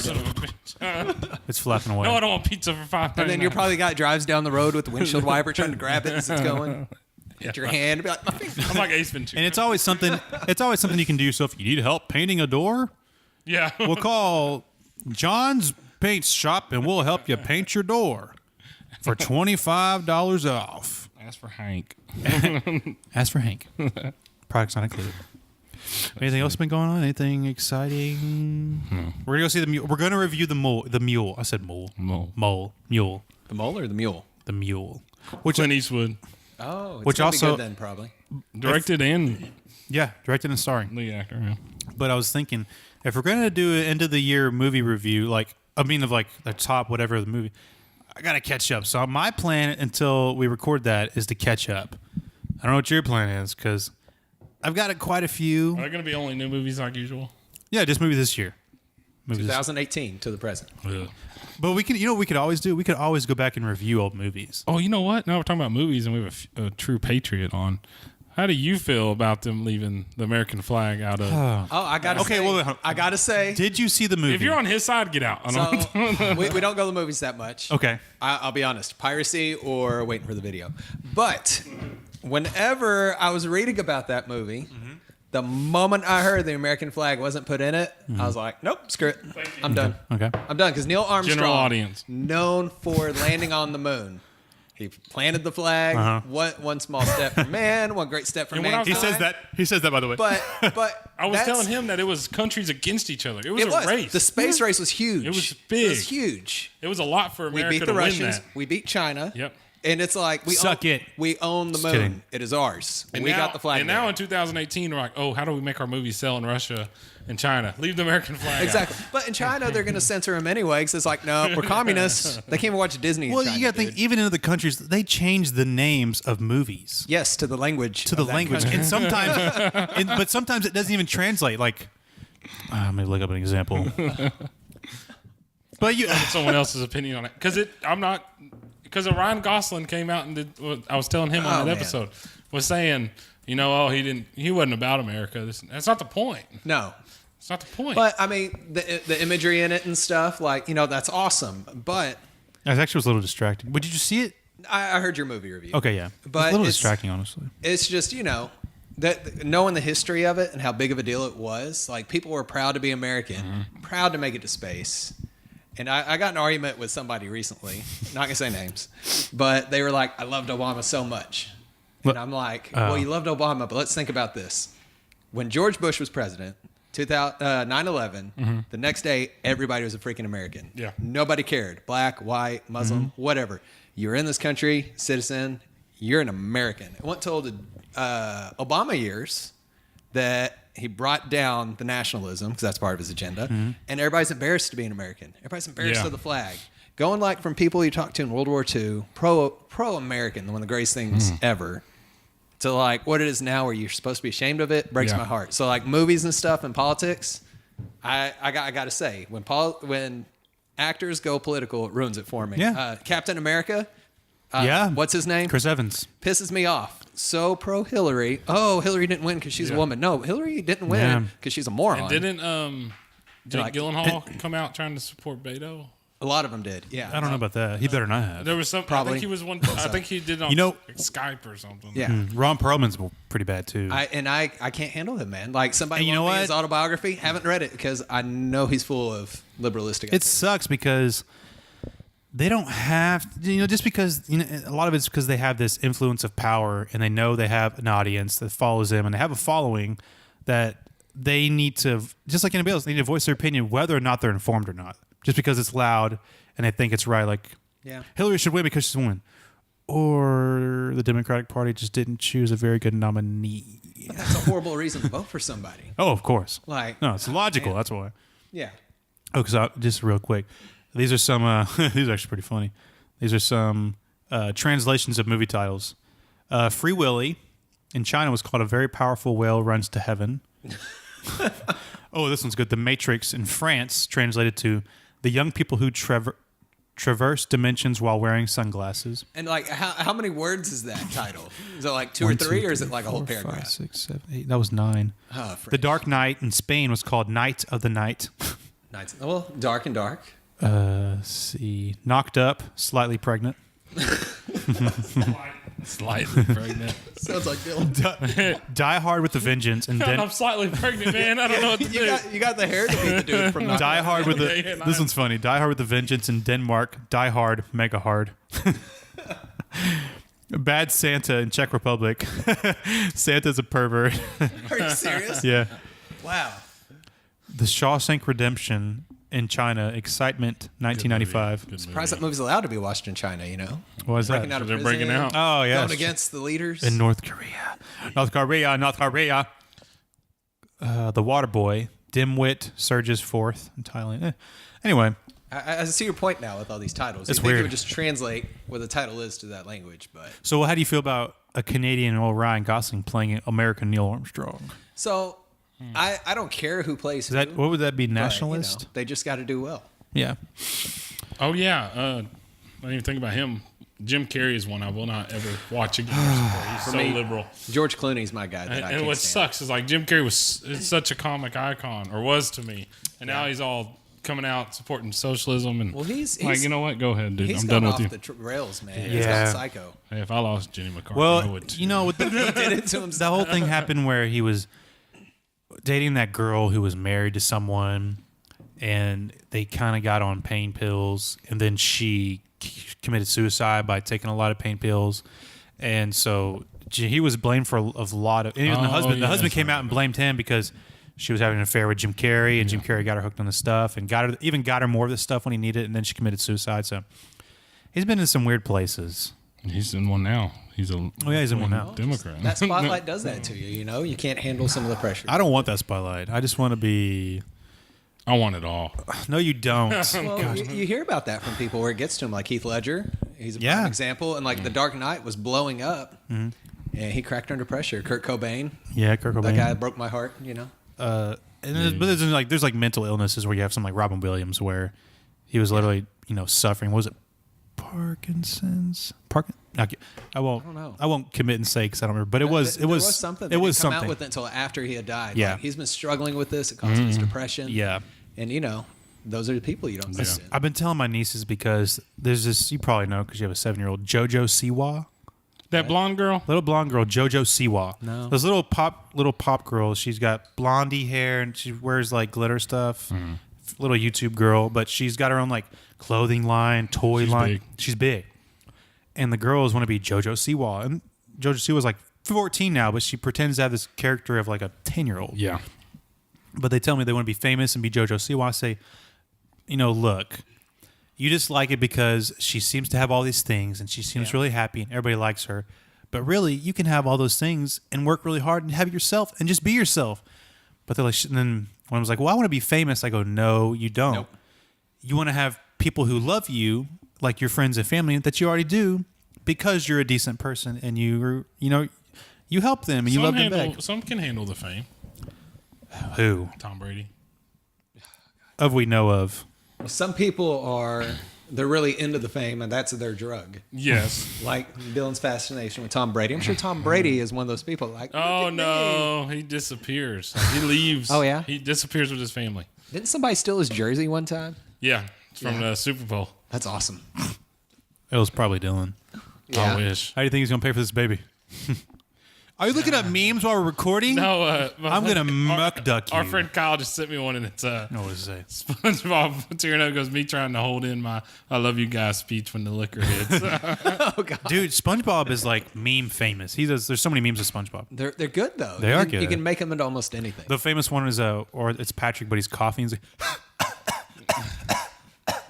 It's flapping away. No, I don't want pizza for $5. And then you're probably guy drives down the road with the windshield wiper trying to grab it as it's going. Get your hand and be like, my finger. I'm like Ace Ventura. And it's always something. It's always something you can do. So if you need help painting a door, Yeah. we'll call John's Paint Shop, and we'll help you paint your door for $25 off. Ask for Hank. Ask for Hank. Products not included. Anything else been going on? Anything exciting? We're gonna go see the mule. We're gonna review the mole. The mule. I said mole. Mule. The mole or the mule? The mule. Clint Eastwood. Oh, it's Which gonna also- be good then probably. Directed and Yeah, directed and starring. lead actor. Yeah. But I was thinking, if we're gonna do an end of the year movie review, like of like the top whatever of the movie, I gotta catch up. So my plan until we record that is to catch up. I don't know what your plan is because I've got quite a few. Are there going to be only new movies like usual? Yeah, just movies this year. Movies. 2018 to the present. Yeah. But we can, what we could always do? We could always go back and review old movies. Oh, you know what? Now we're talking about movies and we have a true patriot on. How do you feel about them leaving the American flag out of... Oh, I gotta Okay, say, well, I gotta say, Did you see the movie? If you're on his side, get out. so, we don't go to the movies that much. Okay. I'll be honest, piracy or waiting for the video. But whenever I was reading about that movie, the moment I heard the American flag wasn't put in it, I was like, nope, screw it. I'm done. Okay. I'm done because Neil Armstrong, General audience. known for landing on the moon. He planted the flag. One small step for man, one great step for And when I mankind. was- He says that, by the way. But I was that's- telling him that it was countries against each other. It was a race. The space race was huge. It was big. It was huge. It was a lot for We America beat to the win Russians. that. We beat China. Yep. And it's like Suck it. We own the moon. kidding. It is ours. And we now, got the flag. And now there. in 2018, we're like, oh, how do we make our movies sell in Russia and China? Leave the American flag out. Exactly. But in China, they're going to censor them anyway because it's like, no, we're communists. They can't even watch Disney in Well, China, you got to think, dude. even in other countries, they change the names of movies Yes, to the language. to the language, and sometimes, but sometimes it doesn't even translate. Like, let me look up an example. But you, Someone else's opinion on it. Because Ryan Gosling came out and did what I was telling him on that man. episode, was saying, he wasn't about America. That's not the point. No. It's not the point. But, I mean, the imagery in it and stuff, like, that's awesome. But that actually was a little distracting. But did you see it? I heard your movie review. Okay, yeah. But it's a little it's- distracting, honestly. It's just, that knowing the history of it and how big of a deal it was, like people were proud to be American, proud to make it to space. And I got in an argument with somebody recently, not gonna say names, but they were like, I loved Obama so much. And I'm like, well, you loved Obama, but let's think about this. When George Bush was president, 9/11, the next day, everybody was a freaking American. Yeah. Nobody cared. Black, white, Muslim, whatever. You're in this country, citizen, you're an American. I went told Obama years that he brought down the nationalism because that's part of his agenda, and everybody's embarrassed to be an American. Everybody's embarrassed Yeah. of the flag. Going like from people you talk to in World War II, pro-American, one of the greatest things ever, to like what it is now where you're supposed to be ashamed of it, breaks Yeah. my heart. So like movies and stuff and politics, I got to say when actors go political, it ruins it for me. Yeah. Captain America. Yeah. What's his name? Chris Evans. Pisses me off. So pro Hillary. Oh, Hillary didn't win because she's a woman. No, Hillary didn't Yeah. win because she's a moron. And didn't Jake Like- Gyllenhaal come out trying to support Beto? A lot of them did. Yeah. I don't know about that. He better not have. There was some. I Probably. think he was one. I think he did on like Skype or something. Yeah. Ron Perlman's pretty bad too. I can't handle him, man. Like somebody And you know loaned me what? his autobiography. Haven't read it because I know he's full of liberalistic. It sucks because they don't have, just because, a lot of it's because they have this influence of power and they know they have an audience that follows them and they have a following that they need to, just like anybody else, they need to voice their opinion whether or not they're informed or not. Just because it's loud and they think it's right. Like, Yeah. Hillary should win because she's a woman. Or the Democratic Party just didn't choose a very good nominee. But that's a horrible reason to vote for somebody. Oh, of course. Like, No, it's logical. man. That's why. Yeah. Oh, because just real quick, These are some. These are actually pretty funny. These are some translations of movie titles. Free Willy in China was called A Very Powerful Whale Runs to Heaven. Oh, this one's good. The Matrix in France translated to The Young People Who Traverse Dimensions While Wearing Sunglasses. And like, how many words is that title? Is it like two or 1, three, 2, or is it 3, like a whole 4, paragraph? 5, 6, 7, 8. That was 9. Oh, The Dark Knight in Spain was called Night of the Night. Nights. Well, dark and dark. Let's see. Knocked Up, Slightly Pregnant. Slightly pregnant. Sounds like Dylan. Die Hard with a Vengeance and I'm slightly pregnant, man. I don't know what to do. You got the hair to be the dude from Die Hard with Yeah, a. yeah, This one's funny. Die Hard with a Vengeance in Denmark. Die Hard, Mega Hard. Bad Santa in Czech Republic. Santa's a pervert. Are you serious? Yeah. Wow. The Shawshank Redemption in China. Excitement, 1995. Good Surprised that movie. movie's allowed to be watched in China, you know? What was that? Breaking out of They're prison, breaking out. Oh, yeah. Going against the leaders. In North Korea. North Korea. The Waterboy. Dimwit surges forth in Thailand. Anyway, I see your point now with all these titles. It's You think weird. it would just translate what the title is to that language, but so how do you feel about a Canadian old Ryan Gosling playing American Neil Armstrong? so I don't care who plays Is that who, what would that be? but, you know, Nationalist? they just got to do well. Yeah. Oh yeah, I didn't even think about him. Jim Carrey is one I will not ever watch again. He's so me, liberal. George Clooney's my guy. That I And can't what stand. sucks is like Jim Carrey is such a comic icon, or was to me, and now he's all coming out supporting socialism and Well, he's like, you know what? Go ahead, dude. He's I'm gone done off with you. the rails, man. He's Yeah. gone psycho. Hey, if I lost Jenny McCarthy, I Well, would too. you know, with Did it to the himself. whole thing happened where he was dating that girl who was married to someone, and they kind of got on pain pills, and then she committed suicide by taking a lot of pain pills, and so he was blamed for a lot of. And even the husband, yeah, came that's out and blamed him because she was having an affair with Jim Carrey, and Jim Carrey got her hooked on the stuff, and got her more of the stuff when he needed it, and then she committed suicide. So he's been in some weird places. He's in one now. He's in one now. Democrat. That spotlight does that to you. You know, you can't handle some of the pressure. I don't want that spotlight. I just want to be. I want it all. No, you don't. Well, you hear about that from people where it gets to him, like Heath Ledger. He's a prime example, and like The Dark Knight was blowing up, and he cracked under pressure. Kurt Cobain, Yeah, Kurt Cobain. that guy broke my heart. You know, But there's like mental illnesses where you have some like Robin Williams where he was literally suffering. What was it? Parkinson's. I won't. don't know. I won't commit and say because I don't remember. But it was something. It was They didn't come something. out with it until after he had died. Yeah. Like, he's been struggling with this. It caused his depression. Yeah. and those are the people you don't see. I've been telling my nieces because there's this. You probably know because you have a 7-year-old JoJo Siwa. That blonde girl. Little blonde girl, JoJo Siwa. No. This little pop girl. She's got blondie hair and she wears like glitter stuff. Little YouTube girl, but she's got her own like clothing line, toy line. big. She's big. And the girls want to be JoJo Siwa. And JoJo Siwa's like 14 now, but she pretends to have this character of like a 10-year-old. Yeah. But they tell me they want to be famous and be JoJo Siwa. I say, look, you just like it because she seems to have all these things and she seems really happy and everybody likes her. But really, you can have all those things and work really hard and have it yourself and just be yourself. But they're like, and then when I was like, well, I want to be famous, I go, no, you don't. Nope. You want to have people who love you, like your friends and family, that you already do because you're a decent person and you help them and you love them back. Some can handle the fame. Who? Tom Brady. Of we know of. Some people they're really into the fame, and that's their drug. Yes. Like Dylan's fascination with Tom Brady. I'm sure Tom Brady is one of those people. Like, Oh look at me. no, he disappears. Like, he leaves. Oh, yeah? He disappears with his family. Didn't somebody steal his jersey one time? Yeah, it's from Yeah. the Super Bowl. That's awesome. It was probably Dylan. Yeah. I wish. How do you think he's gonna pay for this baby? Are you looking at memes while we're recording? No, I'm gonna muck duck you. Our friend Kyle just sent me one, and it's No, what does it say? SpongeBob tearing up goes me trying to hold in my "I love you guys" speech when the liquor hits. Oh God. Dude, SpongeBob is like meme famous. There's so many memes of SpongeBob. They're good though. They You are can- You good. can make them into almost anything. The famous one is or it's Patrick, but he's coughing. He's like,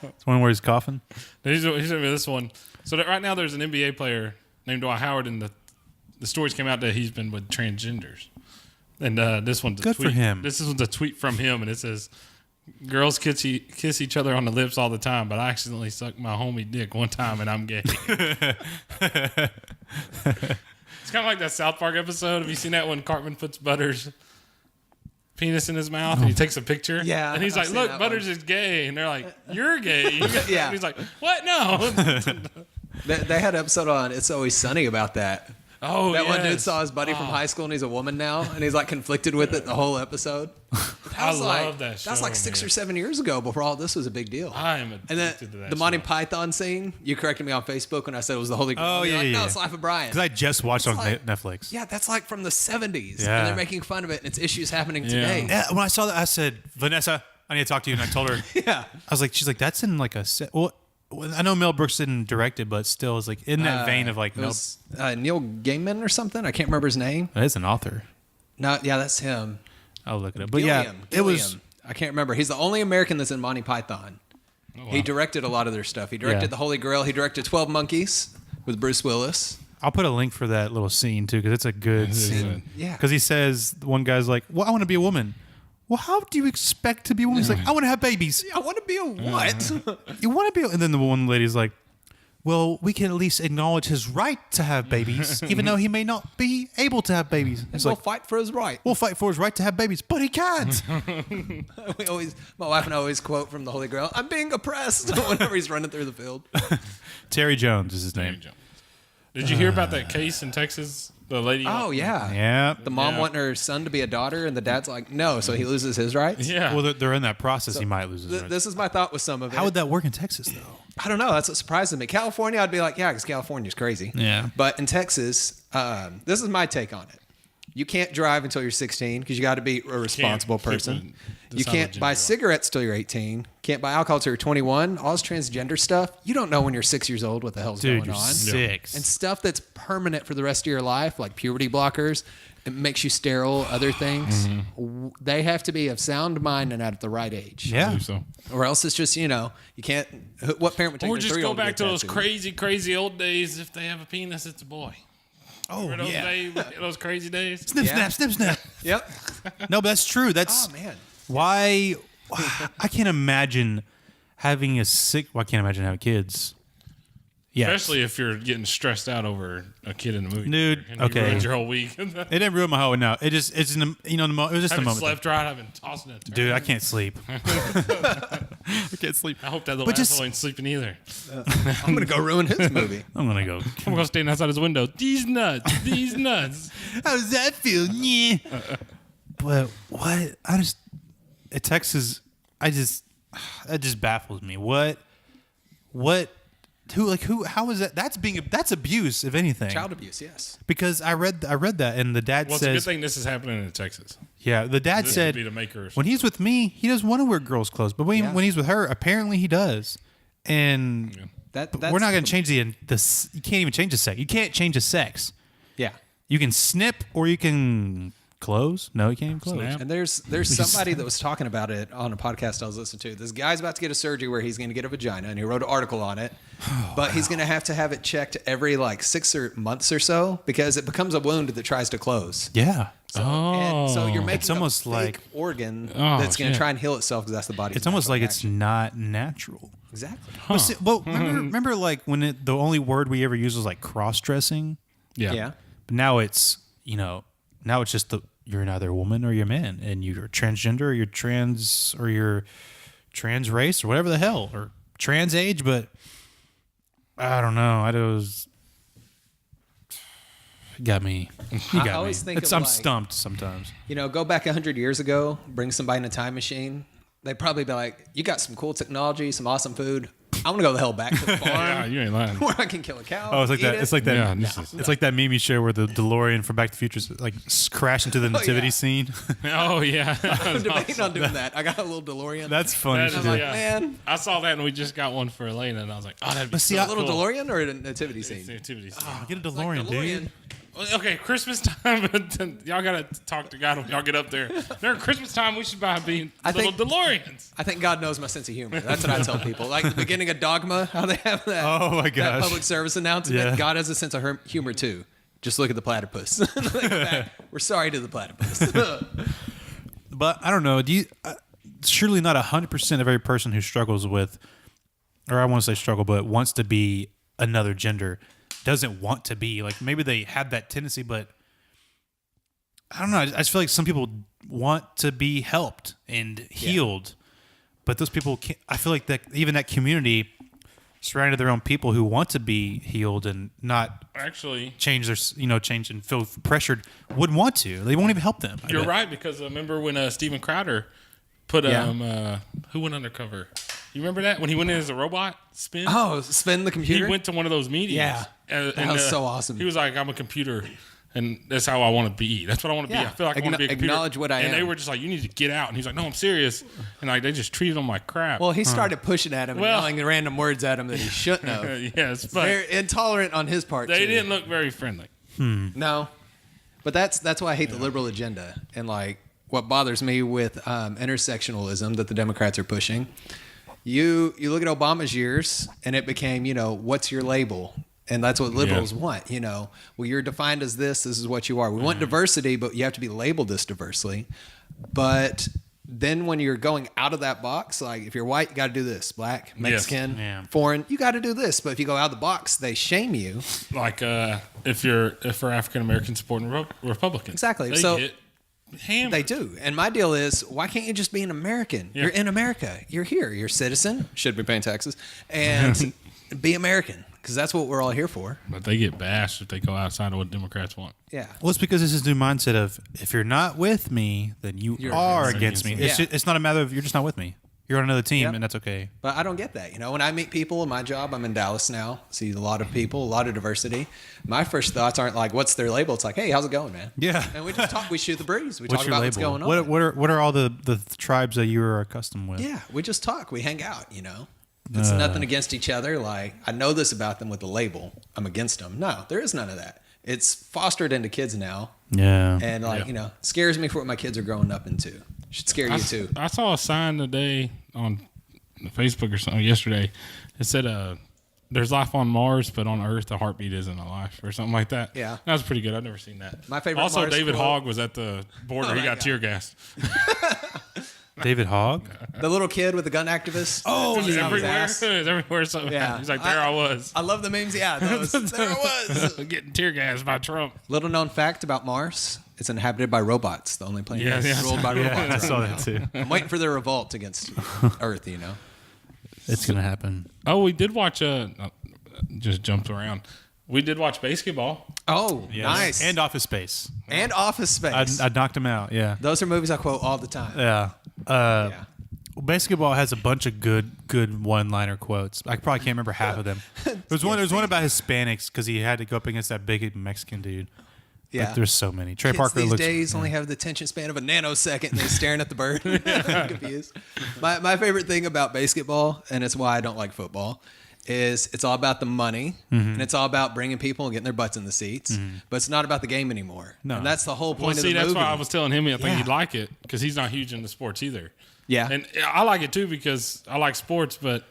it's one where he's coughing. he sent me this one. So that right now there's an NBA player named Dwight Howard, and the stories came out that he's been with transgenders. And this one's a Good for tweet. him. This one's a tweet from him, and it says, Girls kiss each other on the lips all the time, but I accidentally sucked my homie dick one time and I'm gay. It's kind of like that South Park episode. Have you seen that when Cartman puts Butters' penis in his mouth and he takes a picture? Yeah, And he's I've like, seen look, that Butters one. is gay. And they're like, you're gay. Yeah. And he's like, what? No. They had an episode on It's Always Sunny about that. Oh, That one dude yes. saw his buddy from high school and he's a woman now, and he's like conflicted with it the whole episode. I was love that show. That's like 6 or 7 years ago before all this was a big deal. I am And then addicted to that the Monty show. Python scene, you corrected me on Facebook when I said it was the Holy Grail. Oh, You're yeah, like, yeah. No, it's Life of Brian. Because I just watched it on like- Netflix. Yeah, that's like from the 70s. Yeah. And they're making fun of it, and it's issues happening Yeah. today. Yeah, when I saw that, I said, Vanessa, I need to talk to you. And I told her, Yeah. I was like, she's like, that's in like a set. Well, I know Mel Brooks didn't direct it, but still, it's like in that vein of like, It Mel. was Neil Gaiman or something. I can't remember his name. That is an author. No, yeah, that's him. I'll look it up. But yeah, Gilliam. it was. I can't remember. He's the only American that's in Monty Python. Oh, wow. He directed a lot of their stuff. He directed Yeah. The Holy Grail. He directed 12 Monkeys with Bruce Willis. I'll put a link for that little scene too, because it's a good scene. Yeah. Because he says, one guy's like, well, I want to be a woman. Well, how do you expect to be a woman? He's like, I want to have babies. I want to be a what? You want to be? And then the one lady's like, well, we can at least acknowledge his right to have babies, even though he may not be able to have babies. It's We'll like, fight for his right. we'll fight for his right to have babies, but he can't. My wife and I always quote from The Holy Grail, I'm being oppressed whenever he's running through the field. Terry Jones is his Terry name. Jones. Did you hear about that case in Texas? The lady. Oh, yeah. Yeah. The mom Yeah. wanting her son to be a daughter, and the dad's like, no, so he loses his rights. Yeah. Well, they're in that process. He might lose his rights. This is my thought with some of it. How would that work in Texas, though? I don't know. That's what surprises me. California, I'd be like, yeah, because California's crazy. Yeah. But in Texas, this is my take on it. You can't drive until you're 16 because you got to be a responsible People person. You decide what can't gender buy you are. cigarettes till you're 18. Can't buy alcohol till you're 21. All this transgender stuff, you don't know when you're 6 years old what the hell's Dude, going you're on. 6. And stuff that's permanent for the rest of your life, like puberty blockers, it makes you sterile, other things. They have to be of sound mind and at the right age. Yeah. believe so. Or else it's just, you can't. What parent would take Or their just go 3-year-old back to get those tattooed? crazy old days. If they have a penis, it's a boy. Oh, Remember those yeah. days, those crazy days? Snip, Yeah. snap, snip, snap. Yep. No, but that's true. That's Oh, man. why I can't imagine having a sick. Well, I can't imagine having kids. Yeah, Especially if you're getting stressed out over a kid in the movie. Dude, theater and you okay. ruined your whole week. it didn't ruin my whole now. It just it's in the, it was just a Haven't moment. slept right. I've been tossing it. Dude, I can't sleep. I can't sleep. I hope that little But just- asshole ain't sleeping either. I'm going to go ruin his movie. I'm gonna go. I'm gonna stand outside his window. These nuts. These nuts. How does that feel? Yeah. But what? Texas. That just baffles me. What? Who? How is that? That's abuse, if anything. Child abuse, yes. Because I read that, and the dad Well, it's a good says, thing this is happening in Texas. yeah, the dad This said would be the maker. when he's with me, he doesn't want to wear girls' clothes, but when he's with her, apparently he does. And That's we're not going to change the. You can't even change the sex. You can't change the sex. Yeah. You can snip or you can close. No, you can't even close. Snap. And there's somebody that was talking about it on a podcast I was listening to. This guy's about to get a surgery where he's going to get a vagina, and he wrote an article on it. But he's going to have it checked every like 6 months or so because it becomes a wound that tries to close. Yeah. And so you're making It's almost a fake like- organ Oh, that's going to shit. try and heal itself because that's the body's It's almost natural like it's reaction. not natural. Exactly. But see- Well, remember like when the only word we ever used was like cross-dressing? Yeah. But now it's, now it's just you're neither a woman or you're a man, and you're transgender or you're trans race or whatever the hell, or trans age, but I don't know. You got me. You got I always me. think of I'm like- stumped sometimes. Go back 100 years ago, bring somebody in a time machine. They'd probably be like, you got some cool technology, some awesome food. I'm going to go the hell back to the farm Yeah, you ain't lying. where I can kill a cow. Oh, it's like eat that. it. It's like that. Yeah, this is- It's like that meme show where the DeLorean from Back to the Future is like crash into the nativity yeah. scene. Oh yeah. I'm debating on doing that. I got a little DeLorean. That's funny. That to is do. like, yeah. man. I saw that and we just got one for Elena and I was like, oh, that'd be But see, so I- A little cool. DeLorean or a nativity It's scene? the activity scene. Get a It's like DeLorean, dude. Well, okay, Christmas time. Y'all gotta talk to God when y'all get up there. During Christmas time, we should be little think- DeLoreans. I think God knows my sense of humor. That's what I tell people. Like the beginning of Dogma, how they have that, Oh my that gosh. public service announcement. Yeah. God has a sense of humor too. Just look at the platypus. They go back, we're sorry to the platypus. But I don't know. surely not 100% of every person who struggles with, or I want to say struggle, but wants to be another gender doesn't want to be. Like maybe they have that tendency, but I don't know. I just feel like some people want to be helped and healed, but those people can't. I feel like that even that community surrounded their own people who want to be healed and not actually change their, change and feel pressured wouldn't want to. They won't even help them. You're right, because I remember when Steven Crowder put who went undercover? You remember that when he went in as a robot spin? Oh, spin the computer. He went to one of those meetings. Yeah, that was so awesome. He was like, "I'm a computer, and that's how I want to be. That's what I want to be. I feel like I want to be a computer." Acknowledge what I am. And they were just like, "You need to get out." And he's like, "No, I'm serious." And like they just treated him like crap. Well, he started pushing at him and yelling the random words at him that he shouldn't have. Yes, but Very intolerant on his part. they too. didn't look very friendly. No, but that's why I hate the liberal agenda, and like what bothers me with intersectionalism that the Democrats are pushing. You look at Obama's years, and it became, what's your label? And that's what liberals want, Well, you're defined as this. This is what you are. We want diversity, but you have to be labeled this diversely. But then when you're going out of that box, like if you're white, you got to do this. Black, Mexican, foreign, you got to do this. But if you go out of the box, they shame you. Like if we're African American supporting Republicans. Exactly. They So get hammered. They do. And my deal is, why can't you just be an American? Yeah. You're in America. You're here. You're a citizen. Should be paying taxes. And be American, because that's what we're all here for. But they get bashed if they go outside of what Democrats want. Yeah. Well, it's because it's this new mindset of if you're not with me, then you are against me. Yeah. It's not a matter of you're just not with me. You're on another team, and that's okay. But I don't get that. When I meet people in my job, I'm in Dallas now, see a lot of people, a lot of diversity. My first thoughts aren't like, what's their label? It's like, hey, how's it going, man? Yeah. And we just talk, we shoot the breeze. We What's talk your about label? what's going on. What are all the tribes that you are accustomed with? Yeah, we just talk. We hang out, It's nothing against each other. Like, I know this about them with the label. I'm against them. No, there is none of that. It's fostered into kids now. Yeah. And it scares me for what my kids are growing up into. Should scare you too. I saw a sign today on Facebook or something yesterday. It said, there's life on Mars, but on Earth, a heartbeat isn't a life, or something like that. Yeah. That was pretty good. I've never seen that. My favorite Also, Mars David quote- Hogg was at the border. He got tear gassed. David Hogg? The little kid with the gun activist. Oh, It's yeah. everywhere. It's everywhere. Something. Yeah. He's like, there I was. I love the memes. Yeah, those. There I was. Getting tear gassed by Trump. Little known fact about Mars: it's inhabited by robots. The only planet that's ruled by I robots. saw that too. I'm waiting for their revolt against Earth. It's going to happen. Oh, we did watch just jumped around. We did watch basketball. Oh, nice. And Office Space. And Office Space. I knocked him out, yeah. Those are movies I quote all the time. Yeah. Basketball has a bunch of good one-liner quotes. I probably can't remember half of them. There's one about Hispanics because he had to go up against that big Mexican dude. Yeah. But there's so many. Trey Kids Parker these looks. days only have the attention span of a nanosecond and they're staring at the bird. I'm confused. My favorite thing about basketball, and it's why I don't like football, is it's all about the money and it's all about bringing people and getting their butts in the seats, but it's not about the game anymore. No. And that's the whole point of the that's movie. why I was telling him I think Yeah. he'd like it because he's not huge into sports either. Yeah. And I like it too because I like sports, but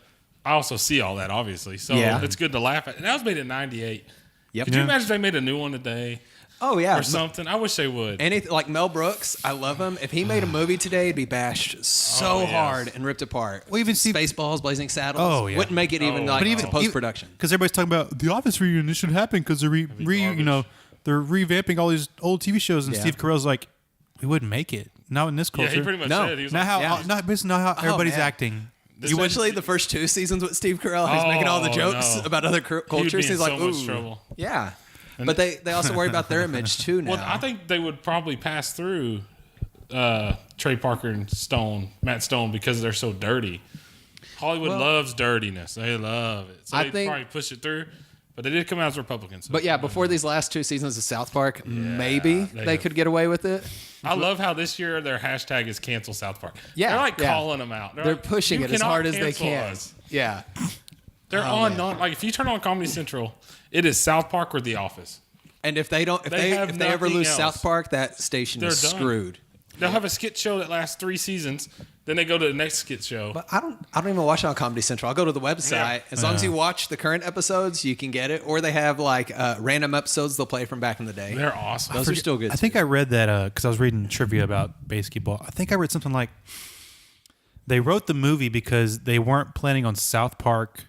I also see all that obviously. So Yeah. it's good to laugh at. And that was made in '98. Yep. Could you imagine if they made a new one today Oh, yeah. or something? I wish they would. Anything like Mel Brooks, I love him. If he made a movie today, it'd be bashed so yes. hard and ripped apart. Well, even Steve- Spaceballs, Blazing Saddles. Oh, yeah. Wouldn't make it even like post production. Because everybody's talking about the Office reunion. This should happen because they're they're revamping all these old TV shows, and Yeah. Steve Carell's like, we wouldn't make it. Not in this Yeah, culture. he pretty much No. said. He was Not like, how, Yeah. not how everybody's man. acting. Especially the first two seasons with Steve Carell, he's making all the jokes no. about other he would be cultures. in He's like, so much ooh, trouble. yeah. But they also worry about their image too now. Well, I think they would probably pass through Trey Parker and Matt Stone, because they're so dirty. Hollywood loves dirtiness. They love it. So I they think- probably push it through. But they did come out as Republicans. So But yeah, before these last two seasons of South Park, maybe they could get away with it. I love how this year their hashtag is cancel South Park. Yeah, They're like yeah. calling them out. They're like, pushing "You it as cannot hard as they cancel can. us." Yeah. They're like if you turn on Comedy Central, it is South Park or The Office. And if they don't, if They they have ever nothing lose else. South Park, that station is They're done. screwed. They'll have a skit show that lasts 3 seasons. Then they go to the next skit show. But I don't even watch it on Comedy Central. I'll go to the website. Yeah. As long as you watch the current episodes, you can get it. Or they have like random episodes they'll play from back in the day. They're awesome. Those are still good. I think I read that because I was reading trivia about basketball. I think I read something like They wrote the movie because they weren't planning on South Park.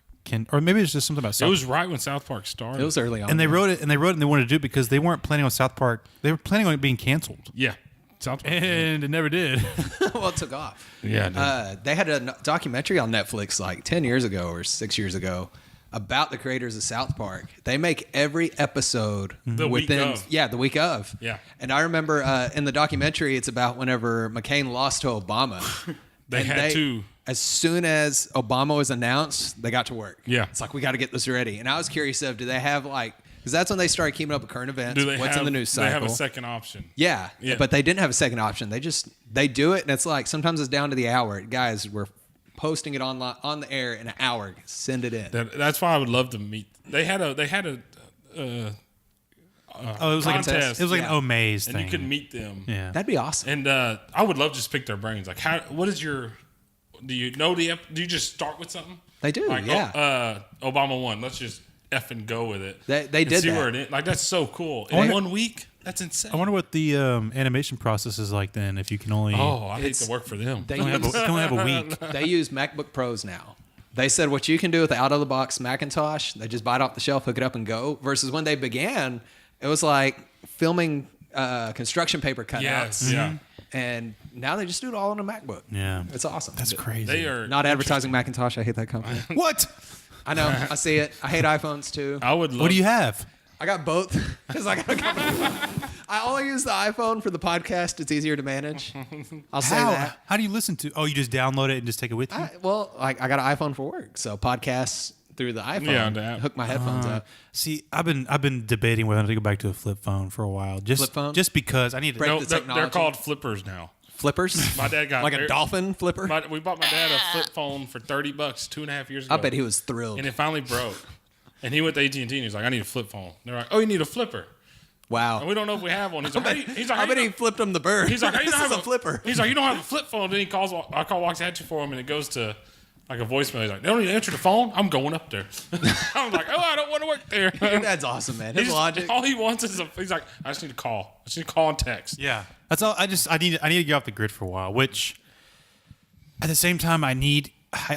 Or maybe it's just something about South It was right when South Park started. It was early on. And they wrote it, and they wanted to do it because they weren't planning on South Park. They were planning on it being canceled. Yeah. South Park. And it never did. Well, it took off. Yeah. They had a documentary on Netflix like 10 years ago or 6 years ago about the creators of South Park. They make every episode The week of. Yeah, the week of. Yeah. And I remember in the documentary, it's about whenever McCain lost to Obama. They had to. As soon as Obama was announced, they got to work. Yeah. It's like, we got to get this ready. And I was curious do they have like, because that's when they started keeping up with current events. What's in the news cycle. They have a second option. Yeah, Yeah. but they didn't have a second option. They do it, and it's like sometimes it's down to the hour. Guys, we're posting it on the air in an hour. Send it in. That's why I would love to meet. They had a It was like Contest. it was like Yeah. an Omaze and thing. you could meet them. Yeah. That'd be awesome. And I would love to just pick their brains. Like, what is your? Do you know do you just start with something? They do, Like, yeah. Obama won. Let's just effing go with it. They And did see that. where it is. Like, that's so cool. In 1 week, that's insane. I wonder what the animation process is like then. If you can only I hate It's- to work for them. They can only have a week. They use MacBook Pros now. They said what you can do with the out-of-the-box Macintosh, they just buy it off the shelf, hook it up, and go. Versus when they began, it was like filming construction paper cutouts. Yes, yeah. And now they just do it all on a MacBook. Yeah. It's awesome. That's crazy. They are Not advertising Macintosh. I hate that company. What? I know. I see it. I hate iPhones too. I would love. What do you have? I got both because I got a company. I only use the iPhone for the podcast. It's easier to manage. I'll say that. How do you listen to? Oh, you just download it and just take it with you? I got an iPhone for work, so podcasts through the iPhone. Yeah, the app. Hook my headphones up. See, I've been debating whether to go back to a flip phone for a while. Flip phone? Just because I need to. Break No, the they're technology. called flippers now. Flippers. My dad got like a dolphin flipper. We bought my dad a flip phone for $30 2.5 years ago. I bet he was thrilled. And it finally broke. And he went to AT&T and he was like, I need a flip phone. They're like, oh, you need a flipper. Wow. And we don't know if we have one. He's like, I bet he flipped him the bird. He's like, how you this don't is have a flipper. He's like, you don't have a flip phone. Then he calls. I call Waxahachie for him, and it goes to like a voicemail. He's like, they don't need to answer the phone. I'm going up there. I'm like, oh, I don't want to work there. Your dad's awesome, man. His logic. All he wants is he's like, I just need to call. I just need to call and text. Yeah, that's all. I need to get off the grid for a while. Which, at the same time, the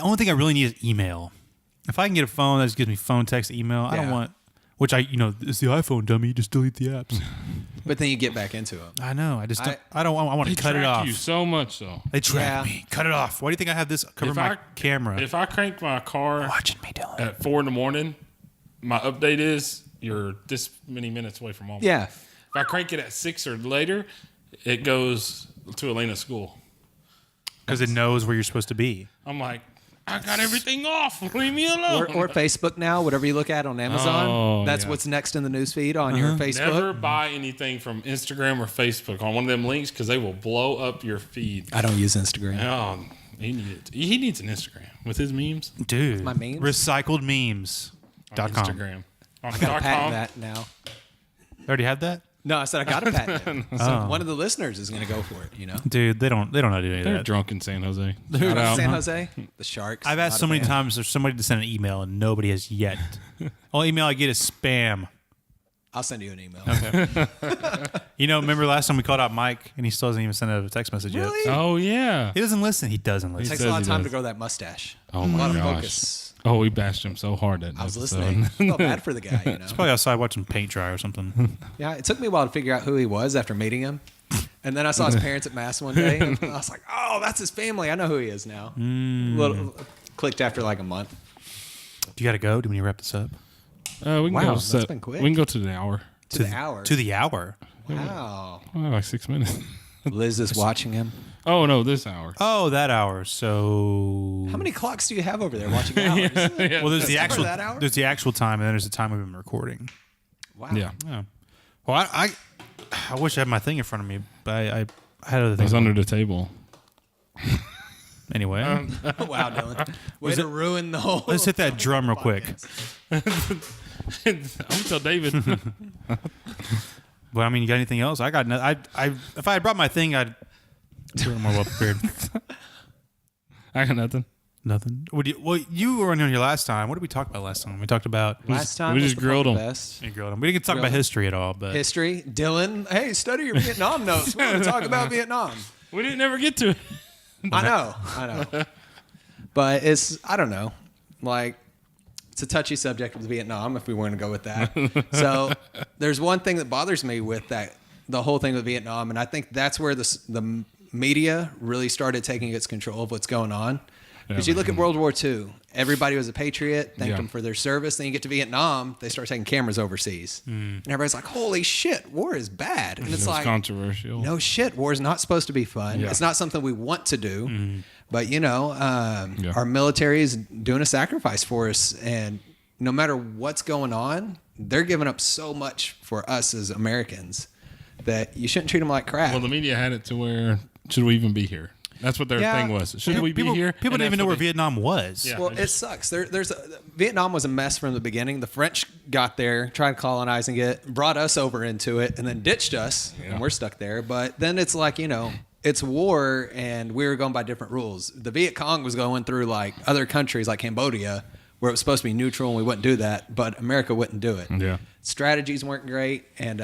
only thing I really need is email. If I can get a phone that just gives me phone, text, email, I don't Yeah. want. Which it's the iPhone, dummy. Just delete the apps. But then you get back into it. I know. I just don't. I want They to cut it track off. you so much, though. They track Yeah. me. Cut it off. Why do you think I have this cover my camera? If I crank my car Watching me, Dylan. at 4 a.m, my update is you're this many minutes away from home. Yeah. If I crank it at 6 or later, it goes to Elena's school. Because it knows where you're supposed to be. I'm like, I got everything off. Leave me alone. Or Facebook now, whatever you look at on Amazon. Oh, that's yeah. what's next in the newsfeed on your Facebook. Never buy anything from Instagram or Facebook on one of them links because they will blow up your feed. I don't use Instagram. Oh, he needs an Instagram with his memes. Dude. My memes? Recycledmemes.com. Instagram. On I got to patent .com. that now. Already have that? No, I said I got to patent it. So one of the listeners is going to go for it, you know? Dude, they don't know how to do any of They're that. drunk in San Jose. San Jose, the Sharks. I've asked not so a many fan. times there's somebody to send an email and nobody has yet. Only email I get is spam. I'll send you an email. Remember last time we called out Mike and he still hasn't even sent a text message Really? yet. Oh, yeah. He doesn't listen. He doesn't listen. Takes says a lot of he time does. to grow that mustache. Oh, a my lot of gosh. focus. Oh, we bashed him so hard that I was episode. listening. I felt bad for the guy, you know? Probably outside watching paint dry or something. Yeah, it took me a while to figure out who he was after meeting him. And then I saw his parents at Mass one day, and I was like, oh, that's his family. I know who he is now. Clicked after like a month. Do you got to go? Do we need to wrap this up? We can Wow, go that's been quick. We can go to the hour. To the hour. To the hour. Wow. Like 6 minutes. Liz is watching him. Oh, no, this hour. Oh, that hour. So How many clocks do you have over there watching hours? well, there's the Cover actual that hour? there's the actual time, and then there's the time we've been recording. Wow. Yeah. Yeah. Well, I wish I had my thing in front of me, but I had other It things. was under the table. Anyway, Wow, Dylan. Way to ruin the whole. let's hit that drum real quick. I'm going to tell David. But I mean, you got anything else? I got. If I had brought my thing, I'd be more well prepared. I got nothing. Nothing. You were on here last time. What did we talk about last time? We talked about Last time we was just the grilled fucking him. best. We didn't talk about history at all, but History. Dylan, hey, study your Vietnam notes. We want to talk about Vietnam. We didn't ever get to it. I know. But I don't know. Like, it's a touchy subject with Vietnam if we want to go with that. So there's one thing that bothers me with the whole thing with Vietnam, and I think that's where the media really started taking its control of what's going on. Because you look at World War II, everybody was a patriot, thanked them for their service. Then you get to Vietnam, they start taking cameras overseas. And everybody's like, holy shit, war is bad. And it's like, controversial. No shit, war is not supposed to be fun. It's not something we want to do. But, our military is doing a sacrifice for us. And no matter what's going on, they're giving up so much for us as Americans that you shouldn't treat them like crap. Well, the media had it to where, should we even be here? That's what their thing was. Should we be here? People didn't even know where Vietnam was. Yeah, well, it sucks. Vietnam was a mess from the beginning. The French got there, tried colonizing it, brought us over into it, and then ditched us, and we're stuck there. But then it's like, it's war, and we were going by different rules. The Viet Cong was going through like other countries like Cambodia, where it was supposed to be neutral, and we wouldn't do that, but America wouldn't do it. Yeah. Strategies weren't great, and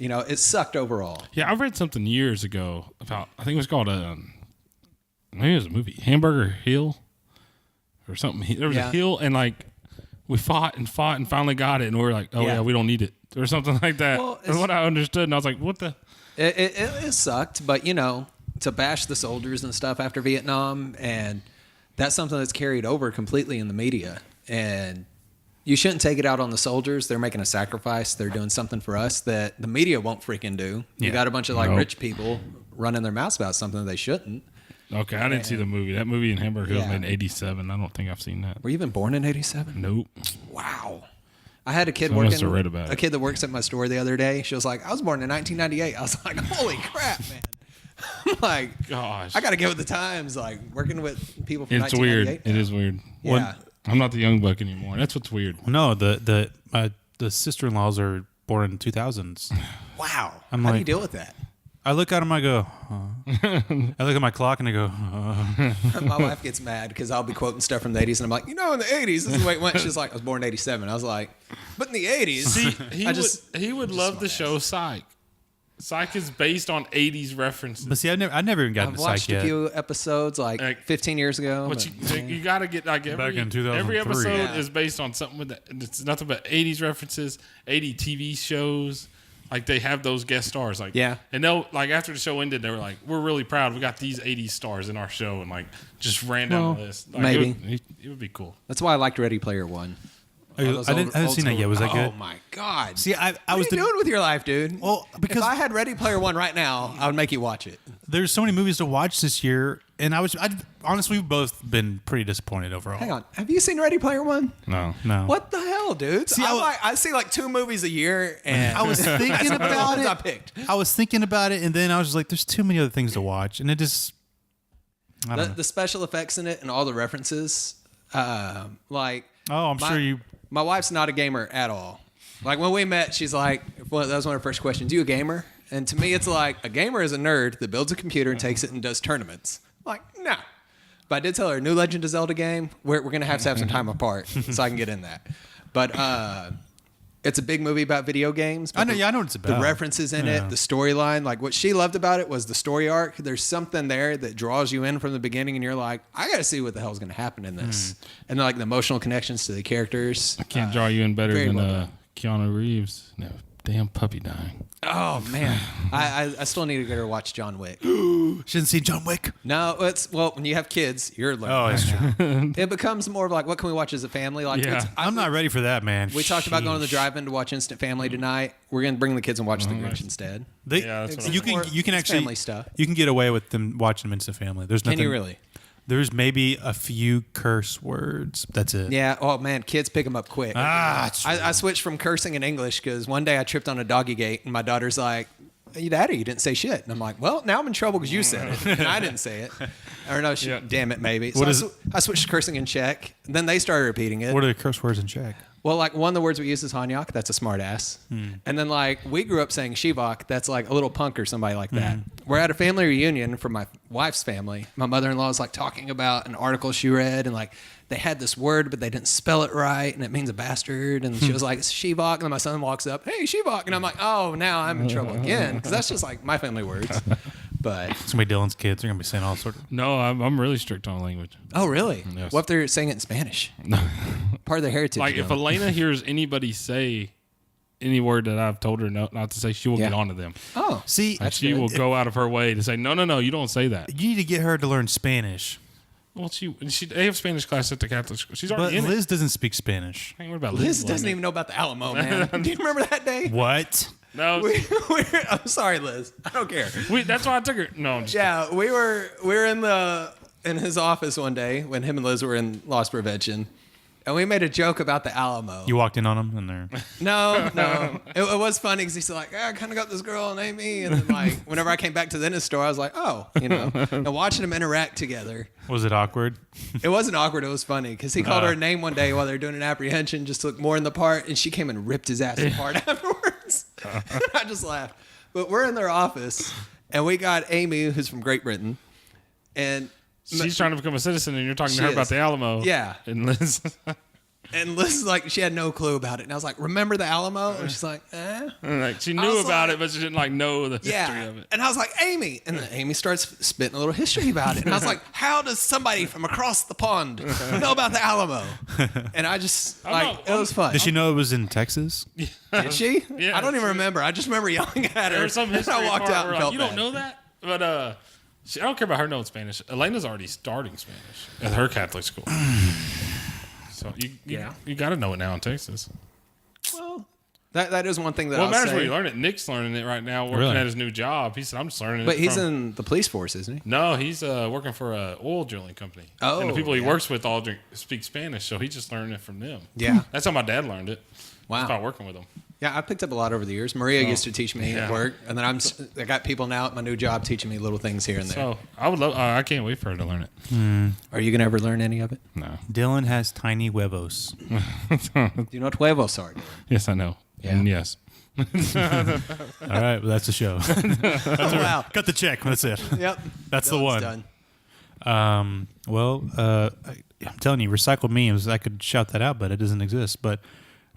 it sucked overall. Yeah, I read something years ago about, I think it was called maybe it was a movie, Hamburger Hill or something. There was a hill, and like we fought and finally got it, and we were like, oh yeah, we don't need it or something like that. Well, that's what I understood, and I was like, what the? It sucked, but to bash the soldiers and stuff after Vietnam, and that's something that's carried over completely in the media, and you shouldn't take it out on the soldiers. They're making a sacrifice. They're doing something for us that the media won't freaking do. You got a bunch of rich people running their mouths about something they shouldn't. Okay, I didn't see the movie. That movie in Hamburger Hill was made in 1987. I don't think I've seen that. Were you even born in 1987? Nope. Wow. I had a kid kid that works at my store the other day. She was like, I was born in 1998. I was like, holy crap, man. I'm like, gosh, I got to get with the times. Like working with people from 1998. It's weird. Now. It is weird. Yeah. I'm not the young buck anymore. That's what's weird. No, the sister-in-laws are born in 2000s. Wow. How do you deal with that? I look at them, I go, I look at my clock and I go, My wife gets mad because I'll be quoting stuff from the 80s and I'm like, in the 80s, this is the way it went. She's like, I was born in 87. I was like, but in the 80s. See, he would love the show Psych. Psych is based on 80s references. But see, I never even got into Psych yet. I've watched a few episodes like 15 years ago. But you got to get like back in 2003. Every episode is based on something with that. It's nothing but 80s references, 80 TV shows. Like they have those guest stars, and they'll like after the show ended, they were like, "We're really proud. We got these 80s stars in our show," and like just ran down the list. Like, maybe it would be cool. That's why I liked Ready Player One. I haven't seen that yet. Was that good? Oh my god! See, what are you doing with your life, dude? Well, because if I had Ready Player One right now, I would make you watch it. There's so many movies to watch this year, and honestly, we've both been pretty disappointed overall. Hang on, have you seen Ready Player One? No. What the hell, dude? See, I see like 2 movies a year, and I was thinking about it. I picked. I was thinking about it, and then I was just like, "There's too many other things to watch," and it just the special effects in it and all the references, like. Oh, I'm sure you. My wife's not a gamer at all. Like when we met, she's like, well, that was one of her first questions. You a gamer? And to me, it's like a gamer is a nerd that builds a computer and takes it and does tournaments. I'm like, nah. But I did tell her, new Legend of Zelda game, we're going to have some time apart so I can get in that. But it's a big movie about video games. I know what it's about. The references in it, the storyline. Like what she loved about it was the story arc. There's something there that draws you in from the beginning, and you're like, I got to see what the hell's going to happen in this. And then, like the emotional connections to the characters. I can't draw you in better than Keanu Reeves. No, damn puppy dying. Oh man, I still need to get her to watch John Wick. Shouldn't see John Wick. No, when you have kids, you're learning. Oh, that's true. It becomes more of like, what can we watch as a family? Like, I'm not ready for that, man. We talked about going to the drive-in to watch Instant Family tonight. We're gonna bring the kids and watch The Grinch instead. You can actually family stuff. You can get away with them watching them Instant Family. There's nothing. Can you really? There's maybe a few curse words. That's it. Yeah. Oh man, kids pick them up quick. I switched from cursing in English because one day I tripped on a doggy gate and my daughter's like, "Hey, Daddy, you didn't say shit." And I'm like, "Well, now I'm in trouble because you said it and I didn't say it." Or no, damn it, maybe. So I switched to cursing in Czech. And then they started repeating it. What are the curse words in Czech? Well, like one of the words we use is Hanyak. That's a smart ass. And then like we grew up saying Shivak. That's like a little punk or somebody like that. We're at a family reunion for my wife's family. My mother-in-law is like talking about an article she read and like they had this word, but they didn't spell it right. And it means a bastard. And she was like, it's Shivak. And then my son walks up, hey, Shivak. And I'm like, oh, now I'm in trouble again. Because that's just like my family words. But It's gonna be Dylan's kids. They're gonna be saying all sorts of. No, I'm really strict on language. oh, really? Yes. What if they're saying it in Spanish? Part of their heritage. Like if Elena hears anybody say any word that I've told her not to say, she will get onto them. oh, See, And she will go out of her way to say, no, you don't say that. you need to get her to learn Spanish. Well, they have Spanish class at the Catholic school. She's already But in Liz doesn't speak Spanish. it. What about Liz doesn't even know about the Alamo, man. Do you remember that day? What? No, I'm sorry, Liz. I don't care. that's why I took her. No, I'm just Yeah, we were in his office one day when him and Liz were in loss prevention, and we made a joke about the Alamo. You walked in on them and they're. No. It was funny because he's like, I kind of got this girl named me, and then like whenever I came back to the dentist store, I was like, and watching them interact together. Was it awkward? It wasn't awkward. It was funny because he called her a name one day while they were doing an apprehension just to look more in the part, and she came and ripped his ass apart afterwards. I just laughed. But we're in their office, and we got Amy, who's from Great Britain, and she's trying to become a citizen, and you're talking to her She about is. the Alamo. Yeah. and Liz. And Liz is like, she had no clue about it. And I was like, remember the Alamo? And she's like, Like she I knew was about like- it, but she didn't like know the history Yeah. of it. And I was like, Amy. And then Amy starts spitting a little history about it. And I was like, how does somebody from across the pond know about the Alamo? And I just, like, it was fun. Did she know it was in Texas? Did she? Yeah, I don't even remember. I just remember yelling at her. There was some And history I walked part out where and like, felt you bad. don't know that, but I don't care about her knowing Spanish. Elena's already starting Spanish at her Catholic school, so you got to know it now in Texas. Well, that is one thing that Well, I'll it matters say. where you learn it. Nick's learning it right now, working Really? at his new job. He said, "I'm just learning it." But he's from-" in the police force, isn't he? No, he's working for a oil drilling company. Oh, and the people he yeah. works with all speak Spanish, so he just learned it from them. Yeah. That's how my dad learned it. Wow. Just by working with them. Yeah, I picked up a lot over the years. Maria used to teach me at Yeah. work, and then I got people now at my new job teaching me little things here and there. So I would love. I can't wait for her to learn it. Are you gonna ever learn any of it? No. Dylan has tiny huevos. Do you know what huevos are? Yes, I know. Yeah. And yes. All right, well, that's the show. Oh, wow. Cut the check. That's it. Yep. That's the Dylan's one. Done. I'm telling you, recycled memes. I could shout that out, but it doesn't exist. But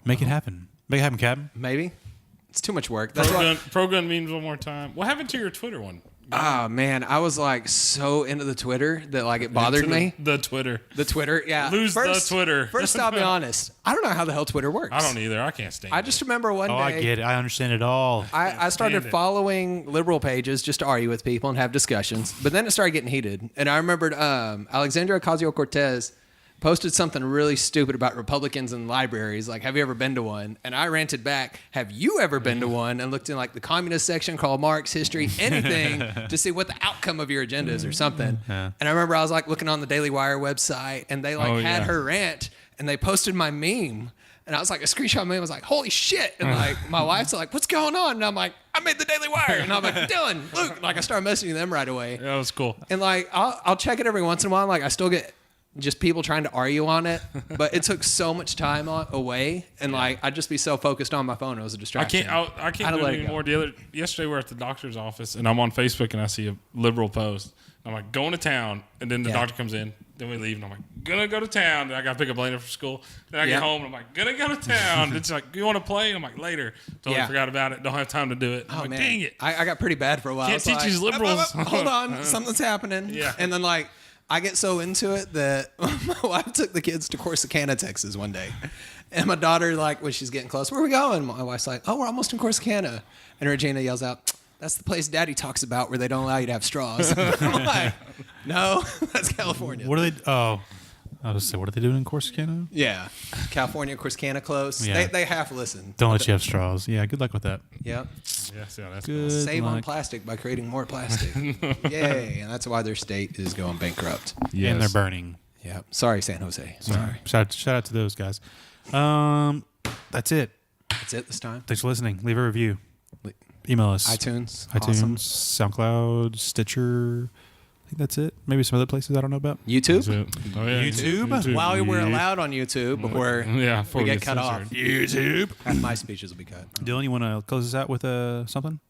make it happen. Make it happen, Captain. Maybe. It's too much work. That's why. Pro gun memes one more time. What happened to your Twitter one? Oh man, I was like so into the Twitter that like it bothered me. The Twitter. The Twitter, yeah. Lose the Twitter. First, I'll be honest. I don't know how the hell Twitter works. I don't either. I can't stand I it. just remember one Oh, day. I get it. I understand it all. I started stand it. following liberal pages just to argue with people and have discussions, but then it started getting heated. And I remembered Alexandria Ocasio-Cortez posted something really stupid about Republicans in libraries. Like, have you ever been to one? And I ranted back, have you ever been to one? And looked in like the communist section, called Marx, history, anything to see what the outcome of your agenda is or something. Yeah. And I remember I was like looking on the Daily Wire website and they like Oh, had yeah. her rant and they posted my meme. And I was like, a screenshot meme. I was like, holy shit. And like, my wife's like, what's going on? And I'm like, I made the Daily Wire. And I'm like, Dylan, Luke. Like, I started messaging them right away. That was cool. And like, I'll check it every once in a while. Like, I still get just people trying to argue on it. But it took so much time away. And like, I'd just be so focused on my phone. It was a I distraction. can't do it anymore. Yesterday we're at the doctor's office and I'm on Facebook and I see a liberal post. I'm like, going to town. And then the Yeah. doctor comes in. Then we leave and I'm like, gonna go to town. And I got to pick up Lena from school. Then I Yeah. get home and I'm like, gonna go to town. It's like, you want to play? And I'm like, later. Totally Yeah. forgot about it. Don't have time to do it. I'm Oh, like, man. dang it. I got pretty bad for a while. Can't It's teach like, these liberals. Hold on. Something's happening. Yeah. And then like, I get so into it that my wife took the kids to Corsicana, Texas one day. And my daughter, like, when she's getting close, where are we going? My wife's like, oh, we're almost in Corsicana. And Regina yells out, that's the place Daddy talks about where they don't allow you to have straws. I'm like, no, that's California. What are they? Oh, I was say, what are they doing in Corsicana? Yeah. California, Corsicana close. Yeah. They half listen. Don't let you have straws. Yeah, good luck with that. Yep. Yes, yeah, that's Good Save on luck. plastic by creating more plastic. Yay. And that's why their state is going bankrupt. And they're burning. Yeah. Sorry, San Jose. Sorry. Shout out to those guys. That's it. That's it this time. Thanks for listening. Leave a review. Email us. iTunes. iTunes, Awesome. SoundCloud, Stitcher. I think that's it. Maybe some other places I don't know about. YouTube. Oh, yeah. YouTube? While we were allowed on YouTube before Yeah, before we we get get cut off. censored. YouTube. Half my speeches will be cut. Dylan, you want to close us out with something?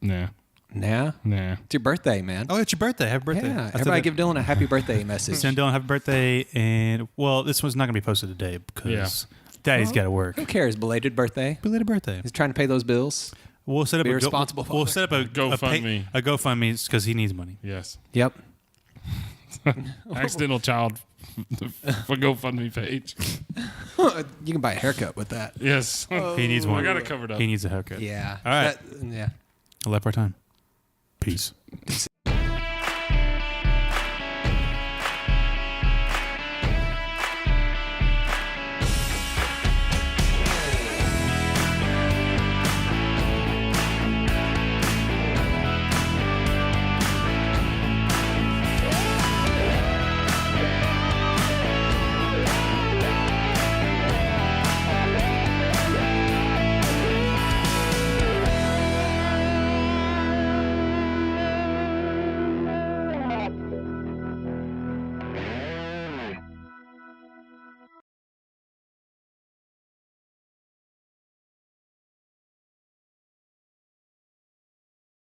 Nah. Nah. Nah. It's your birthday, man. Oh, it's your birthday. Happy birthday. Yeah. That's Everybody it. give Dylan a happy birthday message. Send Dylan happy birthday. And, well, this one's not going to be posted today because Daddy's got to work. Who cares? Belated birthday. Belated birthday. He's trying to pay those bills. We'll set up Be a responsible We'll father. set up a GoFundMe. A GoFundMe because he needs money. Yes. Yep. Accidental child for GoFundMe page. You can buy a haircut with that. Yes. He needs one. I got it covered up. He needs a haircut. Yeah. All right. Yeah. I left our time. Peace.